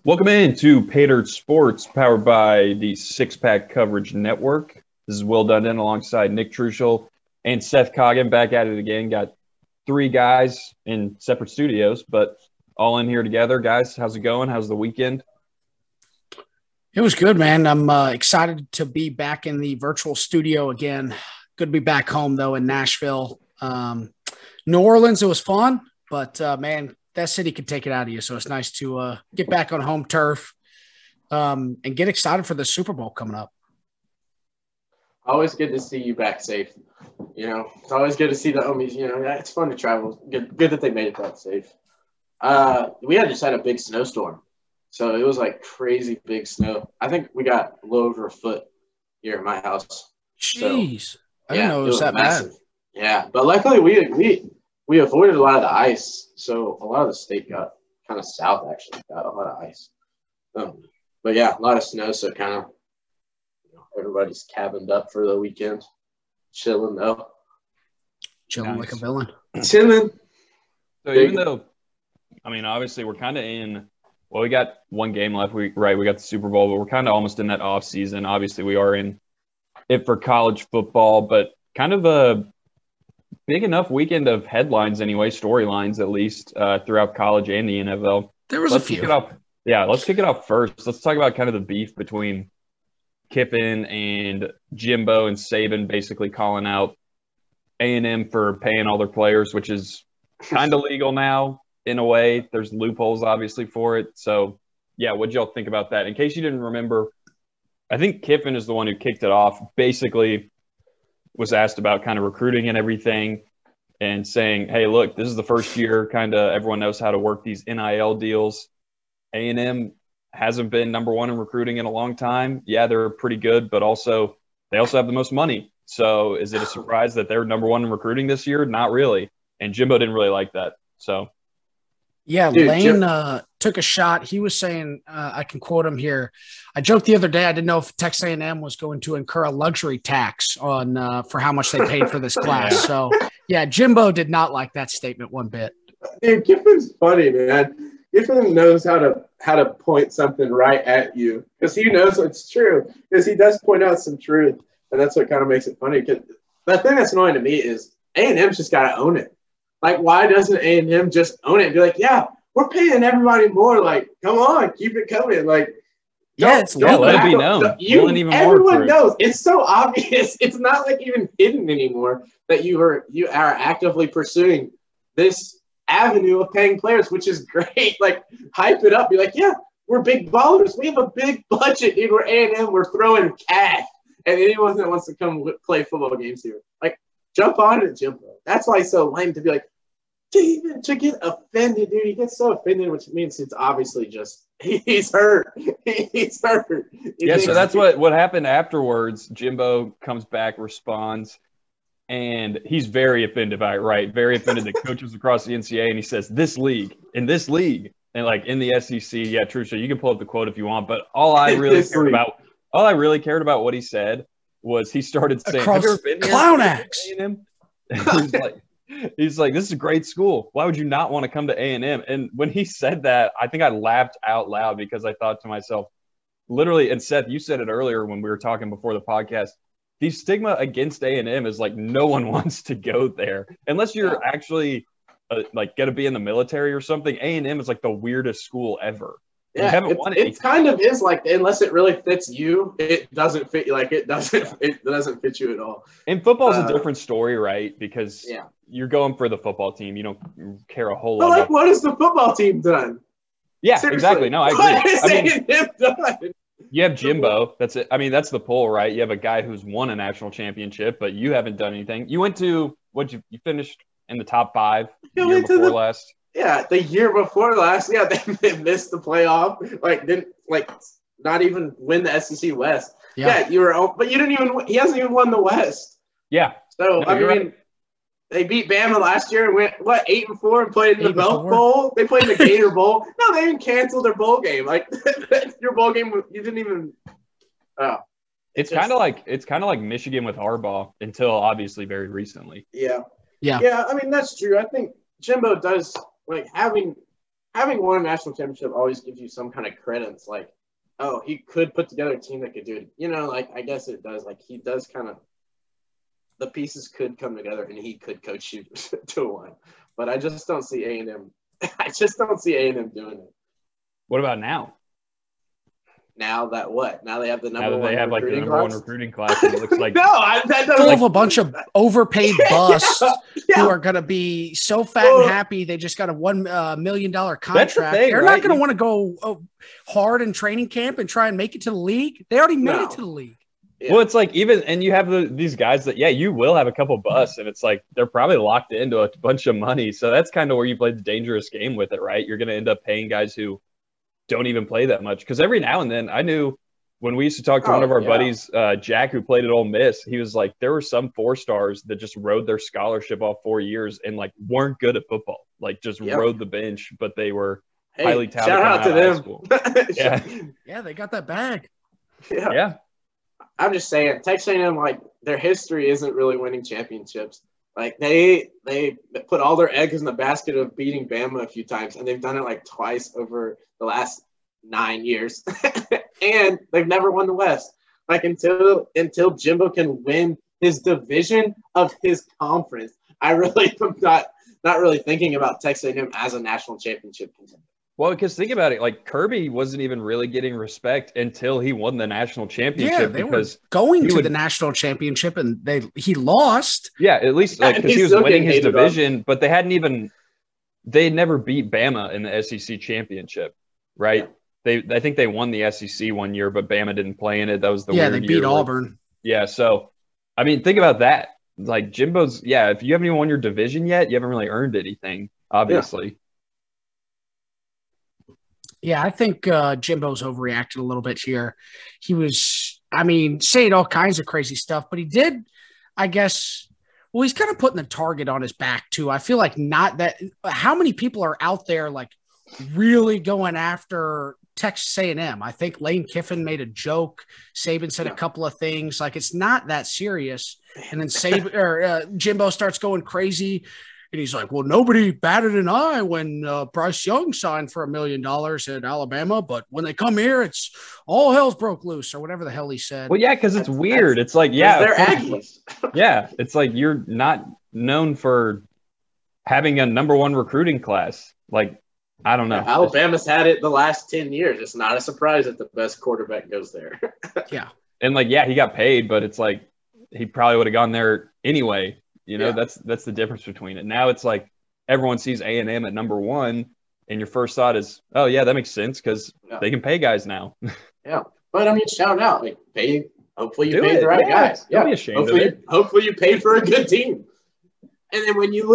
Welcome in to Pater Sports, powered by the Six Pack Coverage Network. This is Will Dundon alongside Nick Truschel and Seth Coggin, back at it again. Got three guys in separate studios, but all in here together. Guys, how's it going? How's the weekend? It was good, man. I'm excited to be back in the virtual studio again. Good to be back home, though, in Nashville. New Orleans, it was fun, but, man, that city could take it out of you. So it's nice to get back on home turf and get excited for the Super Bowl coming up. Always good to see you back safe. You know, it's always good to see the homies. You know, it's fun to travel. Good that they made it back safe. We just had a big snowstorm. So it was like crazy big snow. I think we got a little over a foot here at my house. Jeez. So, I didn't know it was that massive. bad. Yeah, but luckily we avoided a lot of the ice. So a lot of the state got kind of south, actually, got a lot of ice. But yeah, a lot of snow. So kind of, everybody's cabined up for the weekend. Chilling, though. Chilling like a villain. Chilling. So even though, obviously we're kind of in – well, we got one game left. We got the Super Bowl, but we're kind of almost in that off season. Obviously, we are in it for college football, but kind of a big enough weekend of headlines anyway, storylines at least, throughout college and the NFL. There was a few. Let's kick it off first. Let's talk about kind of the beef between Kiffin and Jimbo and Saban, basically calling out A&M for paying all their players, which is kind of legal now. In a way, there's loopholes obviously for it. So, yeah, what'd y'all think about that? In case you didn't remember, I think Kiffin is the one who kicked it off. Basically, was asked about kind of recruiting and everything, and saying, "Hey, look, this is the first year. Kind of everyone knows how to work these NIL deals. A&M hasn't been number one in recruiting in a long time. Yeah, they're pretty good, but they also have the most money. So, is it a surprise that they're number one in recruiting this year? Not really." And Jimbo didn't really like that. So. Yeah, dude, Lane took a shot. He was saying, I can quote him here. I joked the other day, I didn't know if Texas A&M was going to incur a luxury tax on for how much they paid for this class. So, yeah, Jimbo did not like that statement one bit. Dude, Kiffin's funny, man. Kiffin knows how to point something right at you because he knows it's true. Because he does point out some truth, and that's what kind of makes it funny. Because the thing that's annoying to me is A&M's just got to own it. Like, why doesn't A&M just own it and be like, yeah, we're paying everybody more. Like, come on, keep it coming. Like, let it be known. Everyone knows. It's so obvious. It's not like even hidden anymore that you are actively pursuing this avenue of paying players, which is great. Like, hype it up. Be like, yeah, we're big ballers. We have a big budget. Dude, we're A&M. We're throwing cash. And anyone that wants to come play football games here, like, jump on it, Jimbo. That's why it's so lame to be like, to get offended, dude. He gets so offended, which means it's obviously just he's hurt. He's hurt. So that's what happened afterwards. Jimbo comes back, responds, and he's very offended by it, right? Very offended that coaches across the NCAA, and he says, in this league, and like in the SEC, yeah, true. So you can pull up the quote if you want, but all I really cared about what he said was he started saying, "Have you ever been clown acts?" He's like, this is a great school. Why would you not want to come to A&M? And when he said that, I think I laughed out loud because I thought to myself, literally, and Seth, you said it earlier when we were talking before the podcast, the stigma against A&M is like no one wants to go there. Unless you're actually going to be in the military or something, A&M is like the weirdest school ever. Yeah, it kind of is like, unless it really fits you, it doesn't fit you. Like it doesn't fit you at all. And football's a different story, right? Because you're going for the football team. You don't care a whole lot. But like, what has the football team done? Yeah, seriously. Exactly. No, I agree. What has A&M done? You have Jimbo. That's it. That's the poll, right? You have a guy who's won a national championship, but you haven't done anything. You went to you finished in the top 5 the year before last. Yeah, the year before last, they missed the playoff. Didn't not even win the SEC West. Yeah, but you didn't even. He hasn't even won the West. Yeah. So right. They beat Bama last year and went 8-4 and played in the Belk Bowl. They played in the Gator Bowl. No, they even canceled their bowl game. Like your bowl game, you didn't even. Oh, it's kind of like Michigan with Harbaugh until obviously very recently. Yeah. That's true. I think Jimbo does. Like having having won a national championship always gives you some kind of credence. Like, oh, he could put together a team that could do it. You know, like, I guess it does. Like, he does kind of – the pieces could come together, and he could coach you to one. But I just don't see A&M – I just don't see A&M doing it. What about now? Now that what? Now they have the number Now that one they have, like, the number one recruiting class, and it looks like – No, that doesn't – full of a bunch of overpaid busts Yeah. who are going to be so fat and happy they just got a $1 million contract. thing, They're right? not going to want to go hard in training camp and try and make it to the league. They already made it to the league. Yeah. Well, it's like even – and you have these guys that, yeah, you will have a couple busts, and it's like they're probably locked into a bunch of money. So that's kind of where you play the dangerous game with it, right? You're going to end up paying guys who don't even play that much. Because every now and then I knew – when we used to talk to one of our buddies, Jack, who played at Ole Miss, he was like, there were some 4-stars that just rode their scholarship off 4 years and like weren't good at football, like just rode the bench, but they were highly talented. Shout out to them. Yeah, they got that bag. Yeah. I'm just saying, Texas A&M, like, their history isn't really winning championships. Like, they put all their eggs in the basket of beating Bama a few times, and they've done it like twice over the last 9 years. And they've never won the West. Like, until Jimbo can win his division of his conference, I really am not really thinking about Texas A&M as a national championship contender. Well, because think about it, like Kirby wasn't even really getting respect until he won the national championship. Yeah, they because were going to the national championship and he lost. Yeah, at least like because he was winning his division, but they never beat Bama in the SEC championship, right? Yeah. I think they won the SEC one year, but Bama didn't play in it. That was the weird they beat Auburn. So I mean, think about that. Like Jimbo's, if you haven't even won your division yet, you haven't really earned anything, obviously. Yeah, I think Jimbo's overreacted a little bit here. He was, saying all kinds of crazy stuff, but he did, I guess. Well, he's kind of putting the target on his back too. I feel like not that. How many people are out there like really going after Texas A&M? I think Lane Kiffin made a joke. Saban said a couple of things. Like, it's not that serious. And then Jimbo starts going crazy. And he's like, well, nobody batted an eye when Bryce Young signed for $1 million at Alabama. But when they come here, it's all hell's broke loose or whatever the hell he said. Well, yeah, because it's weird. It's like, they're Aggies. Yeah, it's like you're not known for having a number one recruiting class. Like, I don't know. Alabama's had it the last 10 years. It's not a surprise that the best quarterback goes there. Yeah. And like, he got paid, but it's like he probably would have gone there anyway. You know, that's the difference between it. Now it's like everyone sees A&M at number one, and your first thought is, oh, yeah, that makes sense because they can pay guys now. Yeah. But, shout out. Like, hopefully you paid the right guys. Don't be ashamed of it. Hopefully you paid for a good team. And then when you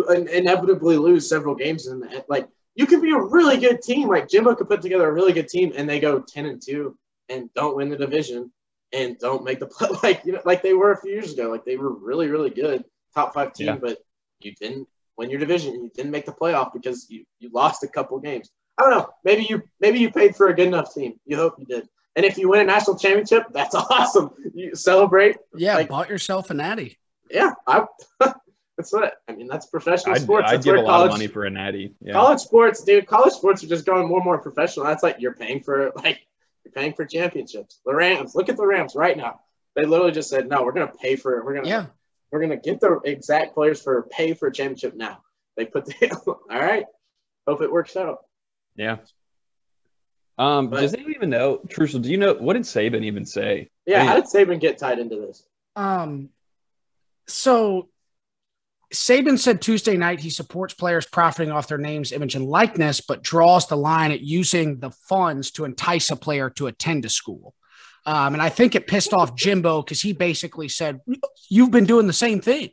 inevitably lose several games, like, you can be a really good team. Like, Jimbo could put together a really good team, and they go 10-2 and don't win the division and don't make the play. Like they were a few years ago. Like, they were really, really good, top 5 team, but you didn't win your division. You didn't make the playoff because you lost a couple games. I don't know. Maybe you paid for a good enough team. You hope you did. And if you win a national championship, that's awesome. You celebrate. Yeah, bought yourself a natty. Yeah, that's professional sports. I'd give a lot of money for a natty. Yeah. College sports are just going more and more professional. That's like you're paying for championships. The Rams, look at the Rams right now. They literally just said, no, we're going to pay for it. We're going to get the exact players pay for a championship now. They put all right. Hope it works out. Yeah. Does anyone even know, Trussell, do you know, what did Saban even say? Yeah, how did Saban get tied into this? So Saban said Tuesday night he supports players profiting off their names, image, and likeness, but draws the line at using the funds to entice a player to attend a school. And I think it pissed off Jimbo because he basically said, you've been doing the same thing,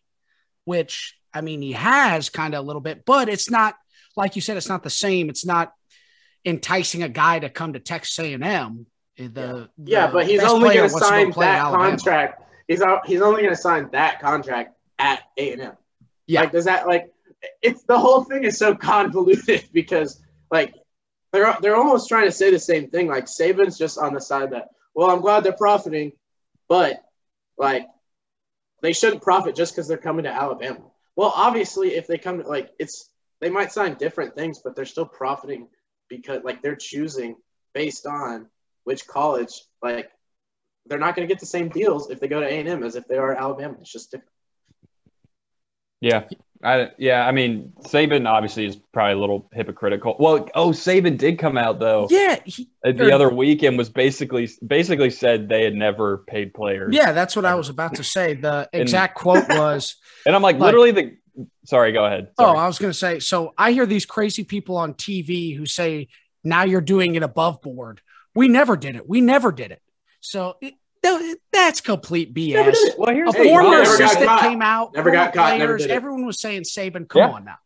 which, he has kind of a little bit, but it's not, like you said, it's not the same. It's not enticing a guy to come to Texas A&M. But he's only going to sign that contract. He's only going to sign that contract at A&M. Yeah. Like, does that, like, it's the whole thing is so convoluted because, like, they're almost trying to say the same thing. Like, Saban's just on the side that, well, I'm glad they're profiting, but, like, they shouldn't profit just because they're coming to Alabama. Well, obviously, if they come to, like, it's they might sign different things, but they're still profiting because like they're choosing based on which college. Like they're not going to get the same deals if they go to A&M as if they are Alabama. It's just different. Yeah. I mean, Saban obviously is probably a little hypocritical. Well, Saban did come out though. Yeah, the other week and was basically said they had never paid players. Yeah, that's what I was about to say. The exact quote was, and I'm like literally sorry, go ahead. Sorry. Oh, I was going to say, so I hear these crazy people on TV who say now you're doing it above board. We never did it. So that's complete BS. Well, here's a former assistant came out. Never got caught. Never did it. Everyone was saying Saban. Come on now.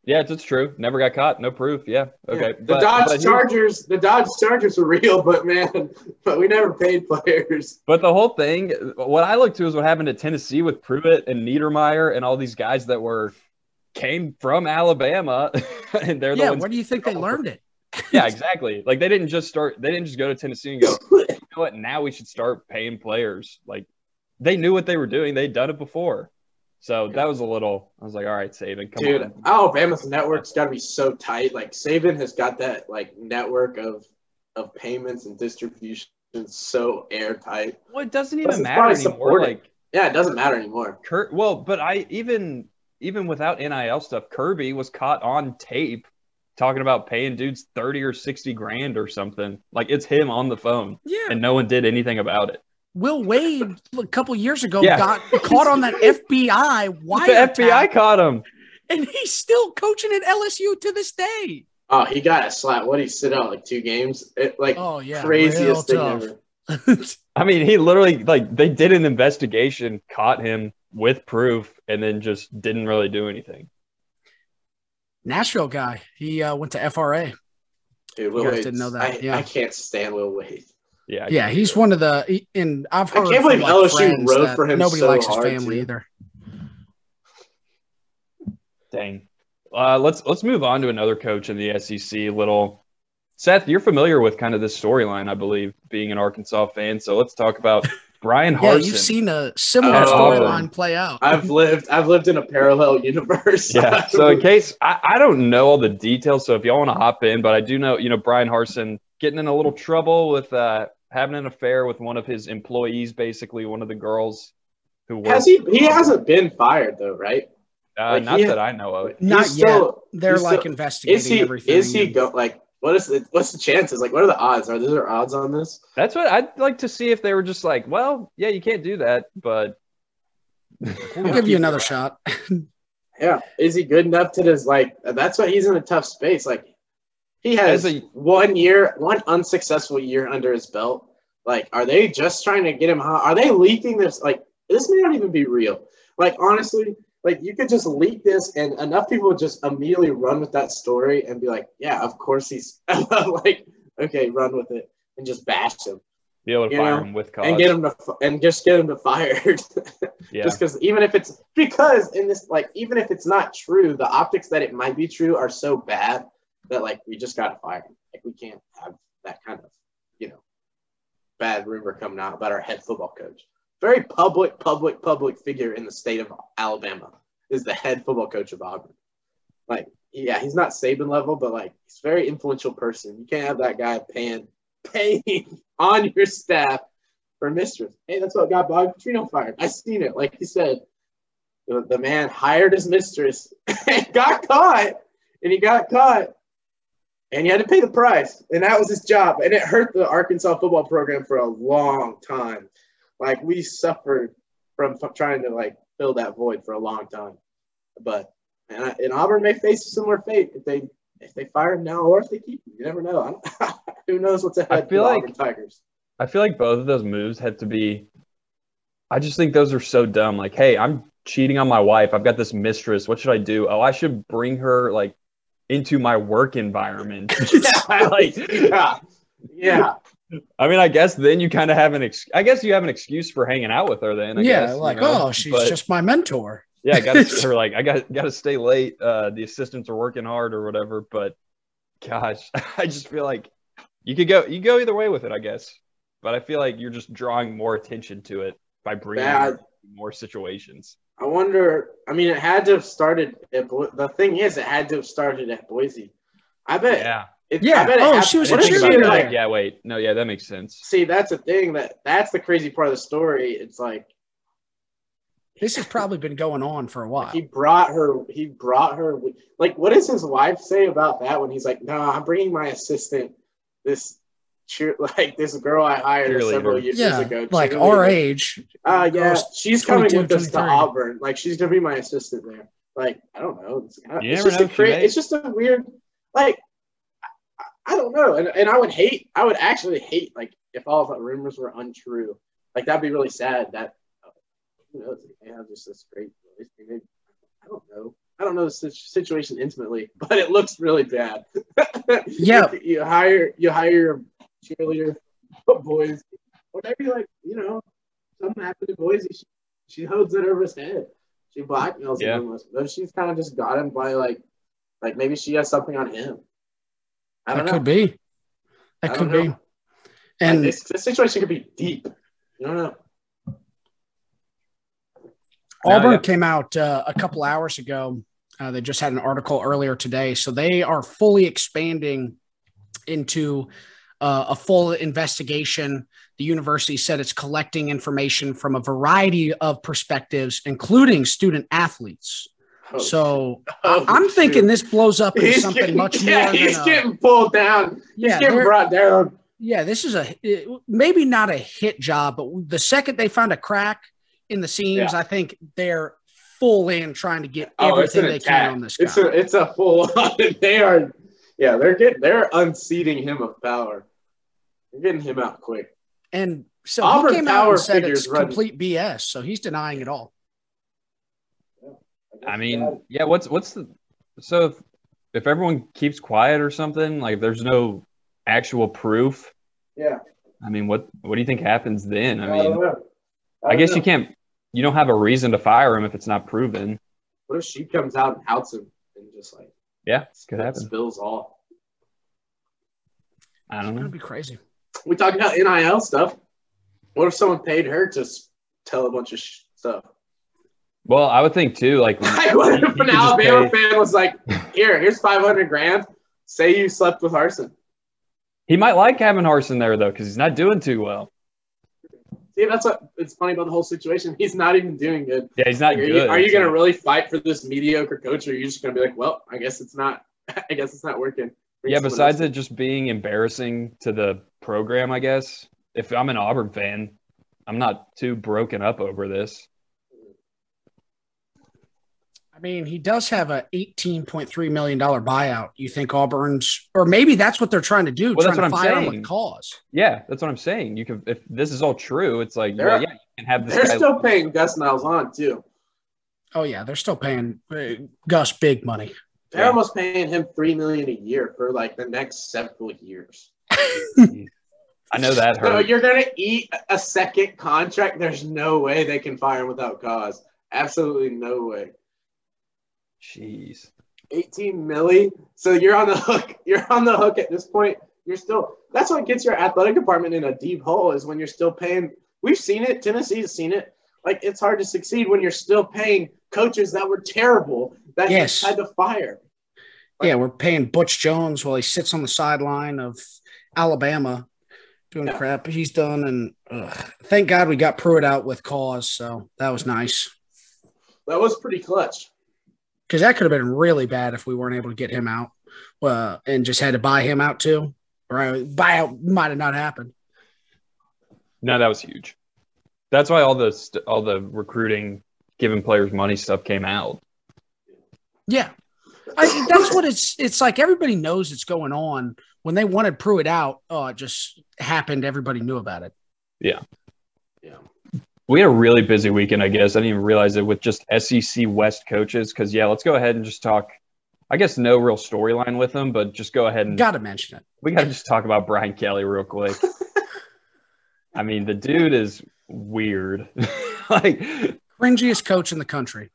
Yeah, it's true. Never got caught. No proof. Yeah. Okay. Yeah. The Dodge Chargers were real, but we never paid players. But the whole thing, what I look to is what happened at Tennessee with Pruitt and Niedermeyer and all these guys that came from Alabama, and they're the ones. Where do you think they learned it? Yeah, exactly. Like they didn't just go to Tennessee and go, you know what? Now we should start paying players. Like they knew what they were doing. They'd done it before. So that was I was like, all right, Saban, come on. Alabama's network's got to be so tight. Like Saban has got that like network of payments and distribution so airtight. Well, it doesn't even matter anymore. It doesn't matter anymore. But even without NIL stuff, Kirby was caught on tape talking about paying dudes 30 or 60 grand or something. Like it's him on the phone. Yeah. And no one did anything about it. Will Wade a couple years ago got caught on that FBI wiretap. The FBI caught him. And he's still coaching at LSU to this day. Oh, he got a slap. What did he sit out like 2 games? Craziest thing ever. I mean, he literally they did an investigation, caught him with proof, and then just didn't really do anything. Nashville guy. He went to FRA. Dude, Will Wade didn't know that. I can't stand Will Wade. Yeah, he's one of the, and I've heard. I can't believe LSU wrote for him. Nobody likes his family either. Dang. Let's move on to another coach in the SEC. Seth, you're familiar with kind of this storyline, I believe, being an Arkansas fan. So let's talk about Brian Harsin. Yeah, you've seen a similar storyline play out. I've lived in a parallel universe. Yeah. So in case I don't know all the details, so if y'all want to hop in, but I do know, Brian Harsin getting in a little trouble with having an affair with one of his employees, basically one of the girls who works. He hasn't been fired though, right? Not that I know of. Not yet. They're investigating everything. Is he what's the chances? Like, what are the odds? Are there odds on this? That's what I'd like to see if they were just like, well, yeah, you can't do that, but we'll give you another shot. Yeah. Is he good enough to just that's why he's in a tough space. Like, he has 1 unsuccessful year under his belt. Like, are they just trying to get him hot? Are they leaking this? Like, this may not even be real. Like, honestly, you could just leak this and enough people would just immediately run with that story and be like, yeah, of course he's okay, run with it and just bash him. Be able to fire him with cause. And get him to fired. Yeah. Just because even if it's not true, the optics that it might be true are so bad that we just gotta fire him. We can't have that kind of bad rumor coming out about our head football coach. Very public figure in the state of Alabama is the head football coach of Auburn. He's not Saban level, but he's a very influential person. You can't have that guy paying on your staff for mistress. Hey, that's what got Bobby Petrino fired. I seen it. Like he said, the man hired his mistress and got caught, and he had to pay the price, and that was his job, and it hurt the Arkansas football program for a long time. We suffered from trying to fill that void for a long time, but and Auburn may face a similar fate if they fire him now or if they keep him. You never know. Who knows what's ahead for the Auburn Tigers? I feel like both of those moves had to be. I just think those are so dumb. Hey, I'm cheating on my wife. I've got this mistress. What should I do? Oh, I should bring her into my work environment. Yeah. I mean, I guess then you kind of have I guess you have an excuse for hanging out with her then. I guess, she's just my mentor. Yeah, I got to stay late. The assistants are working hard or whatever. But gosh, I just feel like you go either way with it, I guess. But I feel like you're just drawing more attention to it by bringing more situations. I wonder. I mean, it had to have started the thing is, it had to have started at Boise. I bet. Yeah. I bet she was a cheerleader. Like, yeah, wait. No, yeah, that makes sense. See, that's the thing. That's the crazy part of the story. It's like this has probably been going on for a while. He brought her. Like, what does his wife say about that? When he's like, "No, I'm bringing my assistant. This girl I hired several years ago. Like our age. Yeah, she's coming with us to Auburn. Like, she's gonna be my assistant there. Like, I don't know. It's just a weird. Like, I don't know. And I would actually hate like if all of the rumors were untrue. Like, that'd be really sad. That who knows? They have just this great relationship. I don't know. I don't know the situation intimately, but it looks really bad. Yeah. you hire your cheerleader, boys, whatever you like, something happened to Boise. She holds it over his head. She blackmails him. But she's kind of just got him by like maybe she has something on him. I don't know. Could be. That could be. And this situation could be deep. You don't know. Auburn came out a couple hours ago. They just had an article earlier today. So they are fully expanding into a full investigation. The university said it's collecting information from a variety of perspectives, including student athletes. I'm thinking this blows up into something much more. He's getting pulled down. He's getting brought down. Yeah, this is maybe not a hit job, but the second they find a crack in the seams, I think they're full in trying to get everything they can on this guy. It's a full on. They're unseating him of power. They're getting him out quick. And so Auburn he came out and said it's complete BS. So he's denying it all. I mean, yeah. So if everyone keeps quiet or something, like if there's no actual proof. Yeah. I mean, what do you think happens then? I guess you don't have a reason to fire him if it's not proven. What if she comes out and outs him and just like could happen. Spills all. I don't know. That'd be crazy. We talked about NIL stuff. What if someone paid her to tell a bunch of stuff? Well, I would think too. Like, what if an Alabama fan was like, "Here's $500,000. Say you slept with Harsin." He might like having Harsin there though, because he's not doing too well. See, that's what it's funny about the whole situation. He's not even doing good. Yeah, he's not good. Are you going to really fight for this mediocre coach, or are you just going to be like, well, I guess it's not working? Besides it just being embarrassing to the program, I guess, if I'm an Auburn fan, I'm not too broken up over this. I mean, he does have a $18.3 million buyout. You think Auburn's – or maybe that's what they're trying to do, trying to fire him with cause. Yeah, that's what I'm saying. You can, if this is all true, it's like, you can have this. They're still paying Gus Malzahn, too. Oh, yeah, they're still paying Gus big money. They're almost paying him $3 million a year for, like, the next several years. I know that hurts. So you're going to eat a second contract? There's no way they can fire him without cause. Absolutely no way. Jeez. 18 milli. So you're on the hook. You're on the hook at this point. That's what gets your athletic department in a deep hole is when you're still paying. We've seen it. Tennessee's seen it. Like, it's hard to succeed when you're still paying coaches that were terrible that you had to fire. We're paying Butch Jones while he sits on the sideline of Alabama doing crap he's done. And thank God we got Pruitt out with cause. So that was nice. That was pretty clutch. Because that could have been really bad if we weren't able to get him out and just had to buy him out too. Or buyout might have not happened. No, that was huge. That's why all the recruiting, giving players money stuff came out. Yeah. That's what it's like. Everybody knows it's going on. When they wanted Pruitt out, it just happened. Everybody knew about it. Yeah. We had a really busy weekend, I guess. I didn't even realize it with just SEC West coaches. Because, let's go ahead and just talk. I guess no real storyline with them, but just go ahead and – got to mention it. We got to just talk about Brian Kelly real quick. I mean, the dude is weird. Cringiest coach in the country.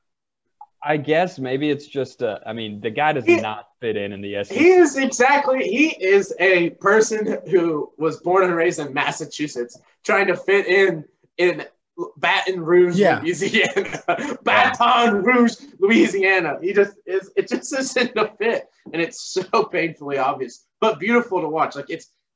I guess maybe it's just the guy does not fit in the SEC. He is a person who was born and raised in Massachusetts trying to fit in Baton Rouge, Louisiana. Baton Rouge, Louisiana. It just isn't a fit, and it's so painfully obvious, but beautiful to watch. Like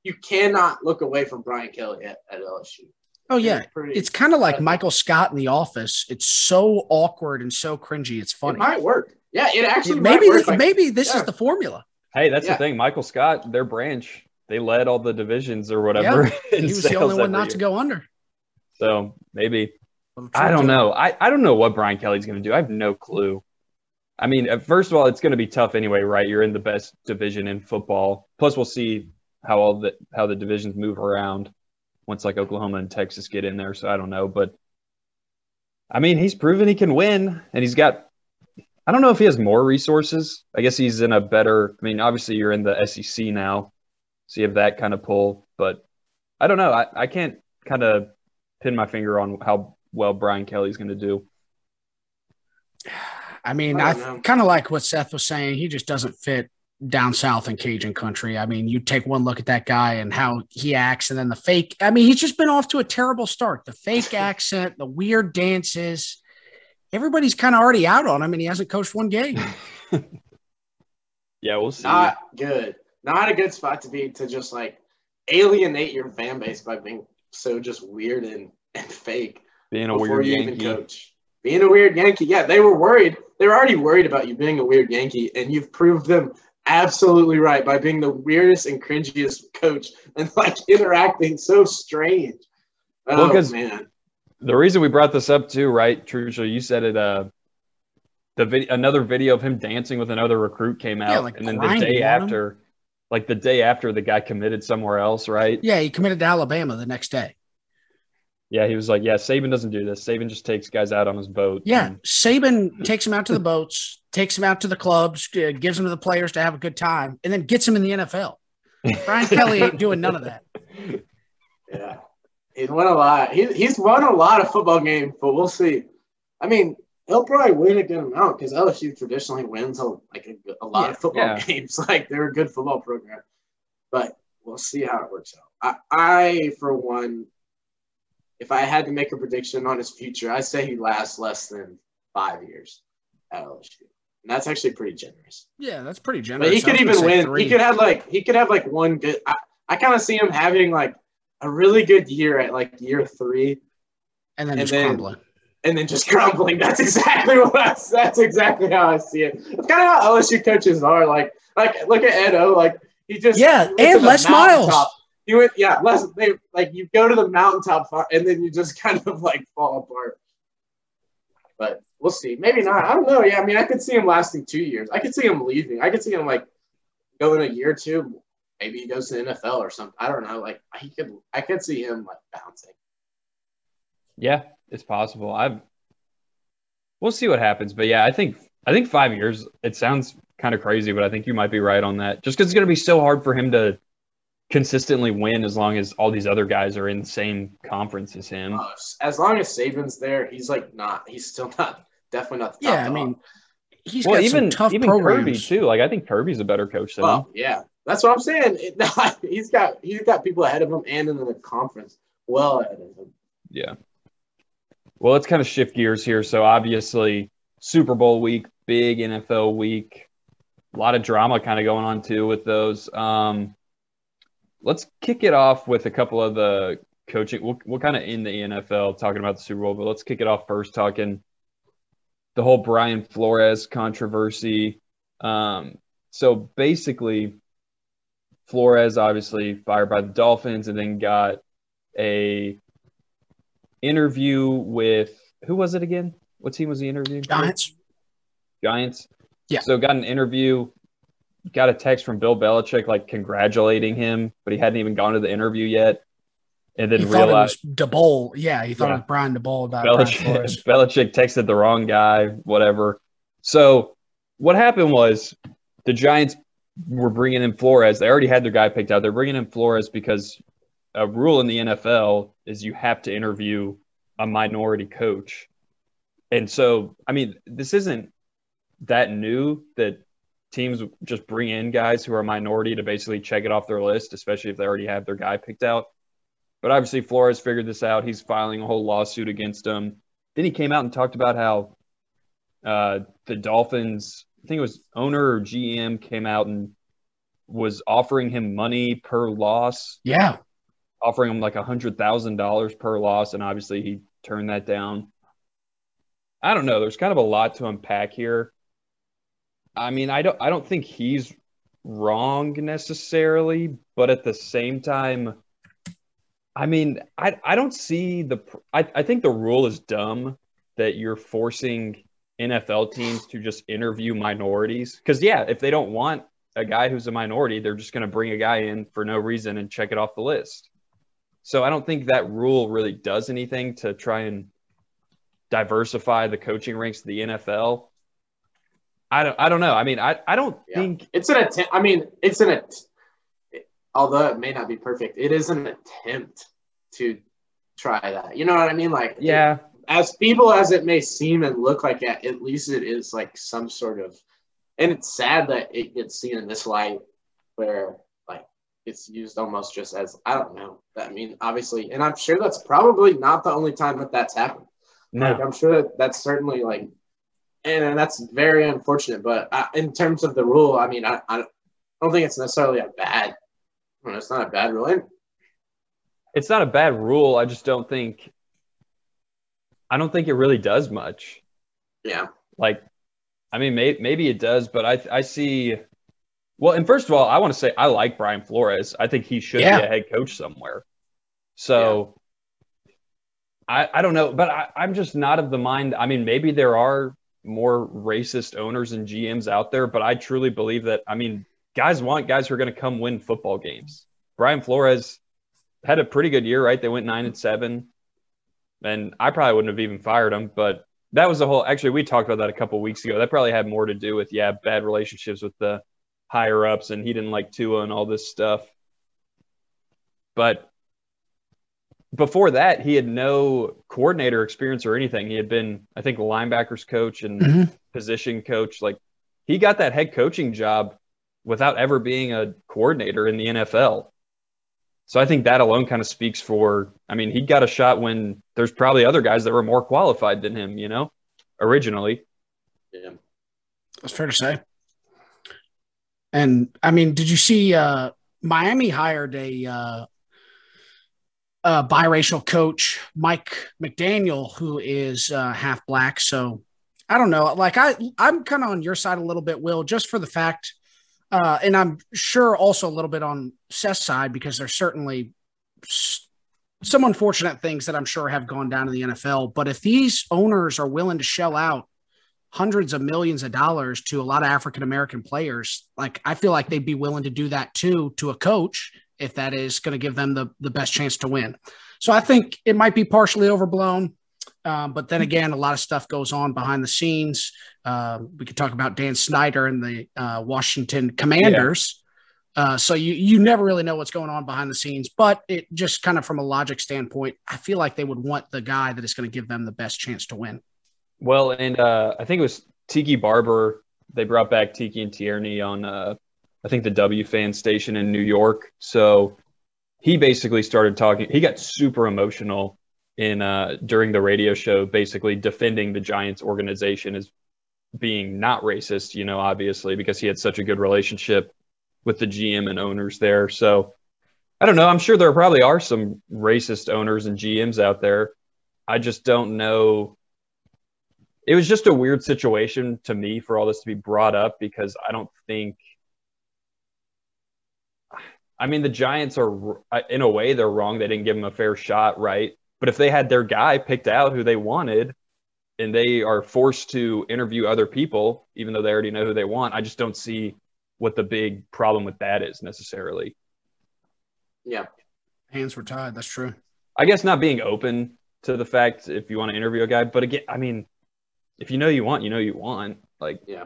you cannot look away from Brian Kelly at LSU. Oh yeah, it's kind of like Michael Scott in The Office. It's so awkward and so cringy. It's funny. It might work. Yeah, it actually might work. Maybe this is the formula. Hey, that's the thing. Michael Scott, their branch, they led all the divisions or whatever. Yeah. He was the only one not to go under. So maybe. I don't know. I don't know what Brian Kelly's going to do. I have no clue. I mean, first of all, it's going to be tough anyway, right? You're in the best division in football. Plus, we'll see how the divisions move around once like Oklahoma and Texas get in there. So I don't know. But, I mean, he's proven he can win. And he's got – I don't know if he has more resources. I guess he's in a better – I mean, obviously you're in the SEC now. So you have that kind of pull. But I don't know. I can't kind of pin my finger on how well Brian Kelly's going to do. I mean, I kind of like what Seth was saying. He just doesn't fit down south in Cajun country. I mean, you take one look at that guy and how he acts, and then the fake. I mean, he's just been off to a terrible start. The fake accent, the weird dances. Everybody's kind of already out on him, and he hasn't coached one game. Yeah, we'll see. Not good. Not a good spot to be, to just like alienate your fan base by being so just weird and fake. Being a weird Yankee. Even coach. Being a weird Yankee. Yeah, they were worried. They were already worried about you being a weird Yankee, and you've proved them absolutely right by being the weirdest and cringiest coach and like interacting so strange. Well, because man, the reason we brought this up too, right? Trucia, you said it. Another video of him dancing with another recruit came out, and then the day after, the guy committed somewhere else, right? Yeah, he committed to Alabama the next day. Yeah, he was like, yeah, Saban doesn't do this. Saban just takes guys out on his boat. Yeah, Saban takes him out to the boats, takes him out to the clubs, gives them to the players to have a good time, and then gets him in the NFL. Brian Kelly ain't doing none of that. Yeah, he's won a lot. He's won a lot of football games, but we'll see. I mean, he'll probably win a good amount because LSU traditionally wins a lot of football games. Like, they're a good football program. But we'll see how it works out. I for one, if I had to make a prediction on his future, I say he lasts less than 5 years at LSU. And that's actually pretty generous. Yeah, that's pretty generous. But he could even win. 3. He could have like one good – I kind of see him having like a really good year at like year 3. And then just crumbling. And then just crumbling. That's exactly that's exactly how I see it. It's kind of how LSU coaches are. Like look at Edo. Like he just and Les Miles. He went less. They like you go to the mountaintop and then you just kind of like fall apart. But we'll see. Maybe not. I don't know. Yeah, I mean, I could see him lasting 2 years. I could see him leaving. I could see him like going a year or two. Maybe he goes to the NFL or something. I don't know. Like I could see him like bouncing. Yeah, it's possible. We'll see what happens. But yeah, I think 5 years. It sounds kind of crazy, but I think you might be right on that. Just because it's going to be so hard for him to consistently win as long as all these other guys are in the same conference as him. As long as Saban's there, he's still not, definitely not the top dog. I mean, he's got some tough programs. Kirby too. Like, I think Kirby's a better coach than him. Yeah, that's what I'm saying. He's got people ahead of him and in the conference well ahead of him. Yeah. Well, let's kind of shift gears here. So obviously Super Bowl week, big NFL week, a lot of drama kind of going on too with those. Let's kick it off with a couple of the coaching. We'll kind of end the NFL talking about the Super Bowl, but let's kick it off first talking the whole Brian Flores controversy. So basically, Flores obviously fired by the Dolphins and then got a interview with – who was it again? What team was he interviewing? Giants. Yeah. So got an interview – got a text from Bill Belichick, like, congratulating him, but he hadn't even gone to the interview yet. And then realized – DeBoll. Yeah, he thought it was Brian DeBoll about Belichick texted the wrong guy, whatever. So what happened was the Giants were bringing in Flores. They already had their guy picked out. They're bringing in Flores because a rule in the NFL is you have to interview a minority coach. And so, I mean, this isn't that new that teams just bring in guys who are a minority to basically check it off their list, especially if they already have their guy picked out. But obviously Flores figured this out. He's filing a whole lawsuit against him. Then he came out and talked about how the Dolphins, I think it was owner or GM, came out and was offering him money per loss. Yeah. Offering him like $100,000 per loss, and obviously he turned that down. I don't know. There's kind of a lot to unpack here. I mean, I don't think he's wrong necessarily, but at the same time, I mean, I don't see I think the rule is dumb that you're forcing NFL teams to just interview minorities. Because, yeah, if they don't want a guy who's a minority, they're just going to bring a guy in for no reason and check it off the list. So I don't think that rule really does anything to try and diversify the coaching ranks of the NFL. I don't know. I mean, I don't think it's an attempt. I mean, although it may not be perfect, it is an attempt to try that. You know what I mean? Like, yeah. As feeble as it may seem and look like, at least it is like some sort of, and it's sad that it gets seen in this light where like it's used almost just as, I don't know. I mean, obviously, and I'm sure that's probably not the only time that that's happened. No. Like, I'm sure that's certainly like, and that's very unfortunate. But in terms of the rule, I mean, I don't think it's necessarily it's not a bad rule. It's not a bad rule. I just don't think it really does much. Yeah. Like, I mean, maybe it does, but I see – well, and first of all, I want to say I like Brian Flores. I think he should be a head coach somewhere. So I don't know, but I'm just not of the mind – I mean, maybe there are more racist owners and GMs out there, but I truly believe that, I mean, guys want guys who are going to come win football games. Brian Flores had a pretty good year, right? They went 9-7. And I probably wouldn't have even fired him, but that was the whole – actually, we talked about that a couple of weeks ago. That probably had more to do with, bad relationships with the higher-ups, and he didn't like Tua and all this stuff. But before that, he had no coordinator experience or anything. He had been, I think, linebackers coach and position coach. Like, he got that head coaching job without ever being a coordinator in the NFL. So I think that alone kind of speaks for, I mean, he got a shot when there's probably other guys that were more qualified than him, originally. Yeah. That's fair to say. And, I mean, did you see Miami hired a biracial coach, Mike McDaniel, who is half black. So I don't know. Like, I'm kind of on your side a little bit, Will, just for the fact and I'm sure also a little bit on Seth's side, because there's certainly some unfortunate things that I'm sure have gone down in the NFL. But if these owners are willing to shell out hundreds of millions of dollars to a lot of African-American players, like, I feel like they'd be willing to do that too, to a coach, if that is going to give them the best chance to win. So I think it might be partially overblown. But then again, a lot of stuff goes on behind the scenes. We could talk about Dan Snyder and the Washington Commanders. Yeah. So you never really know what's going on behind the scenes, but it just kind of from a logic standpoint, I feel like they would want the guy that is going to give them the best chance to win. Well, and I think it was Tiki Barber. They brought back Tiki and Tierney on, I think, the W fan station in New York. So he basically started talking. He got super emotional during the radio show, basically defending the Giants organization as being not racist, obviously, because he had such a good relationship with the GM and owners there. So I don't know. I'm sure there probably are some racist owners and GMs out there. I just don't know. It was just a weird situation to me for all this to be brought up, because I don't think, I mean, the Giants are, in a way, they're wrong. They didn't give him a fair shot, right? But if they had their guy picked out who they wanted, and they are forced to interview other people, even though they already know who they want, I just don't see what the big problem with that is necessarily. Yeah. Hands were tied. That's true. I guess not being open to the fact if you want to interview a guy. But again, I mean, if you know you want, you want. Like, yeah.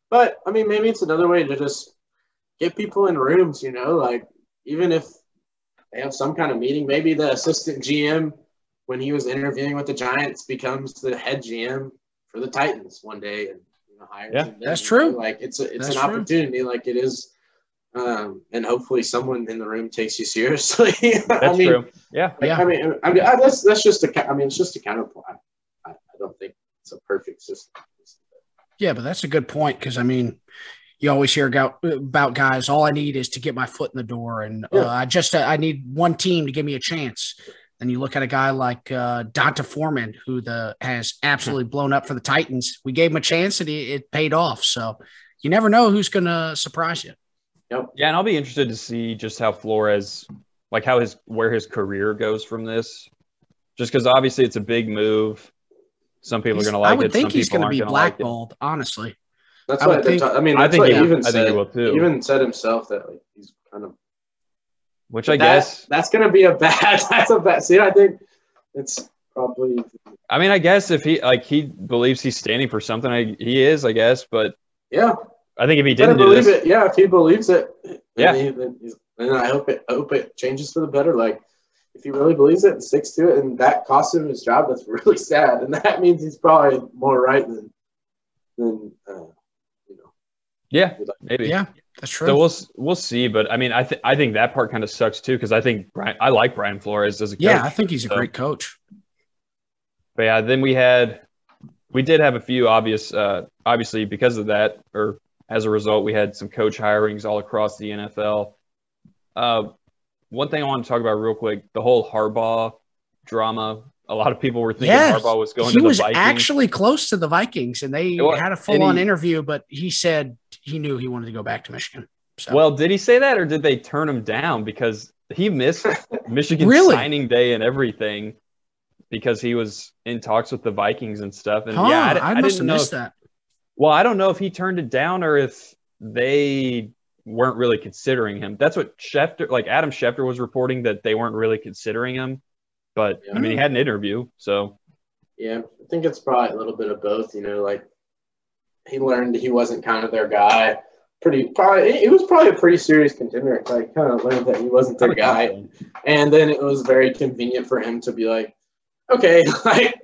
But, I mean, maybe it's another way to just get people in rooms, like, even if they have some kind of meeting, maybe the assistant GM, when he was interviewing with the Giants, becomes the head GM for the Titans one day and hires him. That's true. Like, it's an opportunity. Like, it is And hopefully someone in the room takes you seriously. That's true. Yeah. I mean, that's just it's just a counterpoint. I don't think it's a perfect system. Yeah, but that's a good point because, I mean, you always hear about guys, all I need is to get my foot in the door, and I need one team to give me a chance. And you look at a guy like Donta Foreman, who has absolutely blown up for the Titans. We gave him a chance, and it paid off. So you never know who's going to surprise you. Yep. Yeah, and I'll be interested to see just how Flores, like where his career goes from this. Just because obviously it's a big move. Some people are going to like it. I would think he's going to be blackballed, honestly. That's what I think he even said. He will too. He even said himself that he's kind of. Which I guess that's going to be a bad. That's a bad. See, I think it's probably. I mean, I guess if he believes he's standing for something, he is, I guess. But yeah, I think if he didn't believe it, yeah, if he believes it, then I hope it changes for the better. Like, if he really believes it and sticks to it, and that costs him his job, that's really sad. And that means he's probably more right than Yeah, maybe. Yeah, that's true. So we'll see. But I mean, I think that part kind of sucks too, because I think I like Brian Flores as a coach. Yeah, I think he's a great coach. But yeah, then we did have a few obviously because of that, or as a result, we had some coach hirings all across the NFL. One thing I want to talk about real quick, the whole Harbaugh drama. A lot of people were thinking Harbaugh was going to the Vikings. He was actually close to the Vikings, and they had a full-on interview, but he said he knew he wanted to go back to Michigan. So. Well, did he say that, or did they turn him down because he missed Michigan signing day and everything because he was in talks with the Vikings and stuff? And I must have missed that. Well, I don't know if he turned it down or if they weren't really considering him. That's what Adam Schefter was reporting, that they weren't really considering him. But I mean, he had an interview, so. Yeah, I think it's probably a little bit of both. Like he learned he wasn't kind of their guy. He was probably a pretty serious contender. I kind of learned that he wasn't their guy, and then it was very convenient for him to be like, "Okay,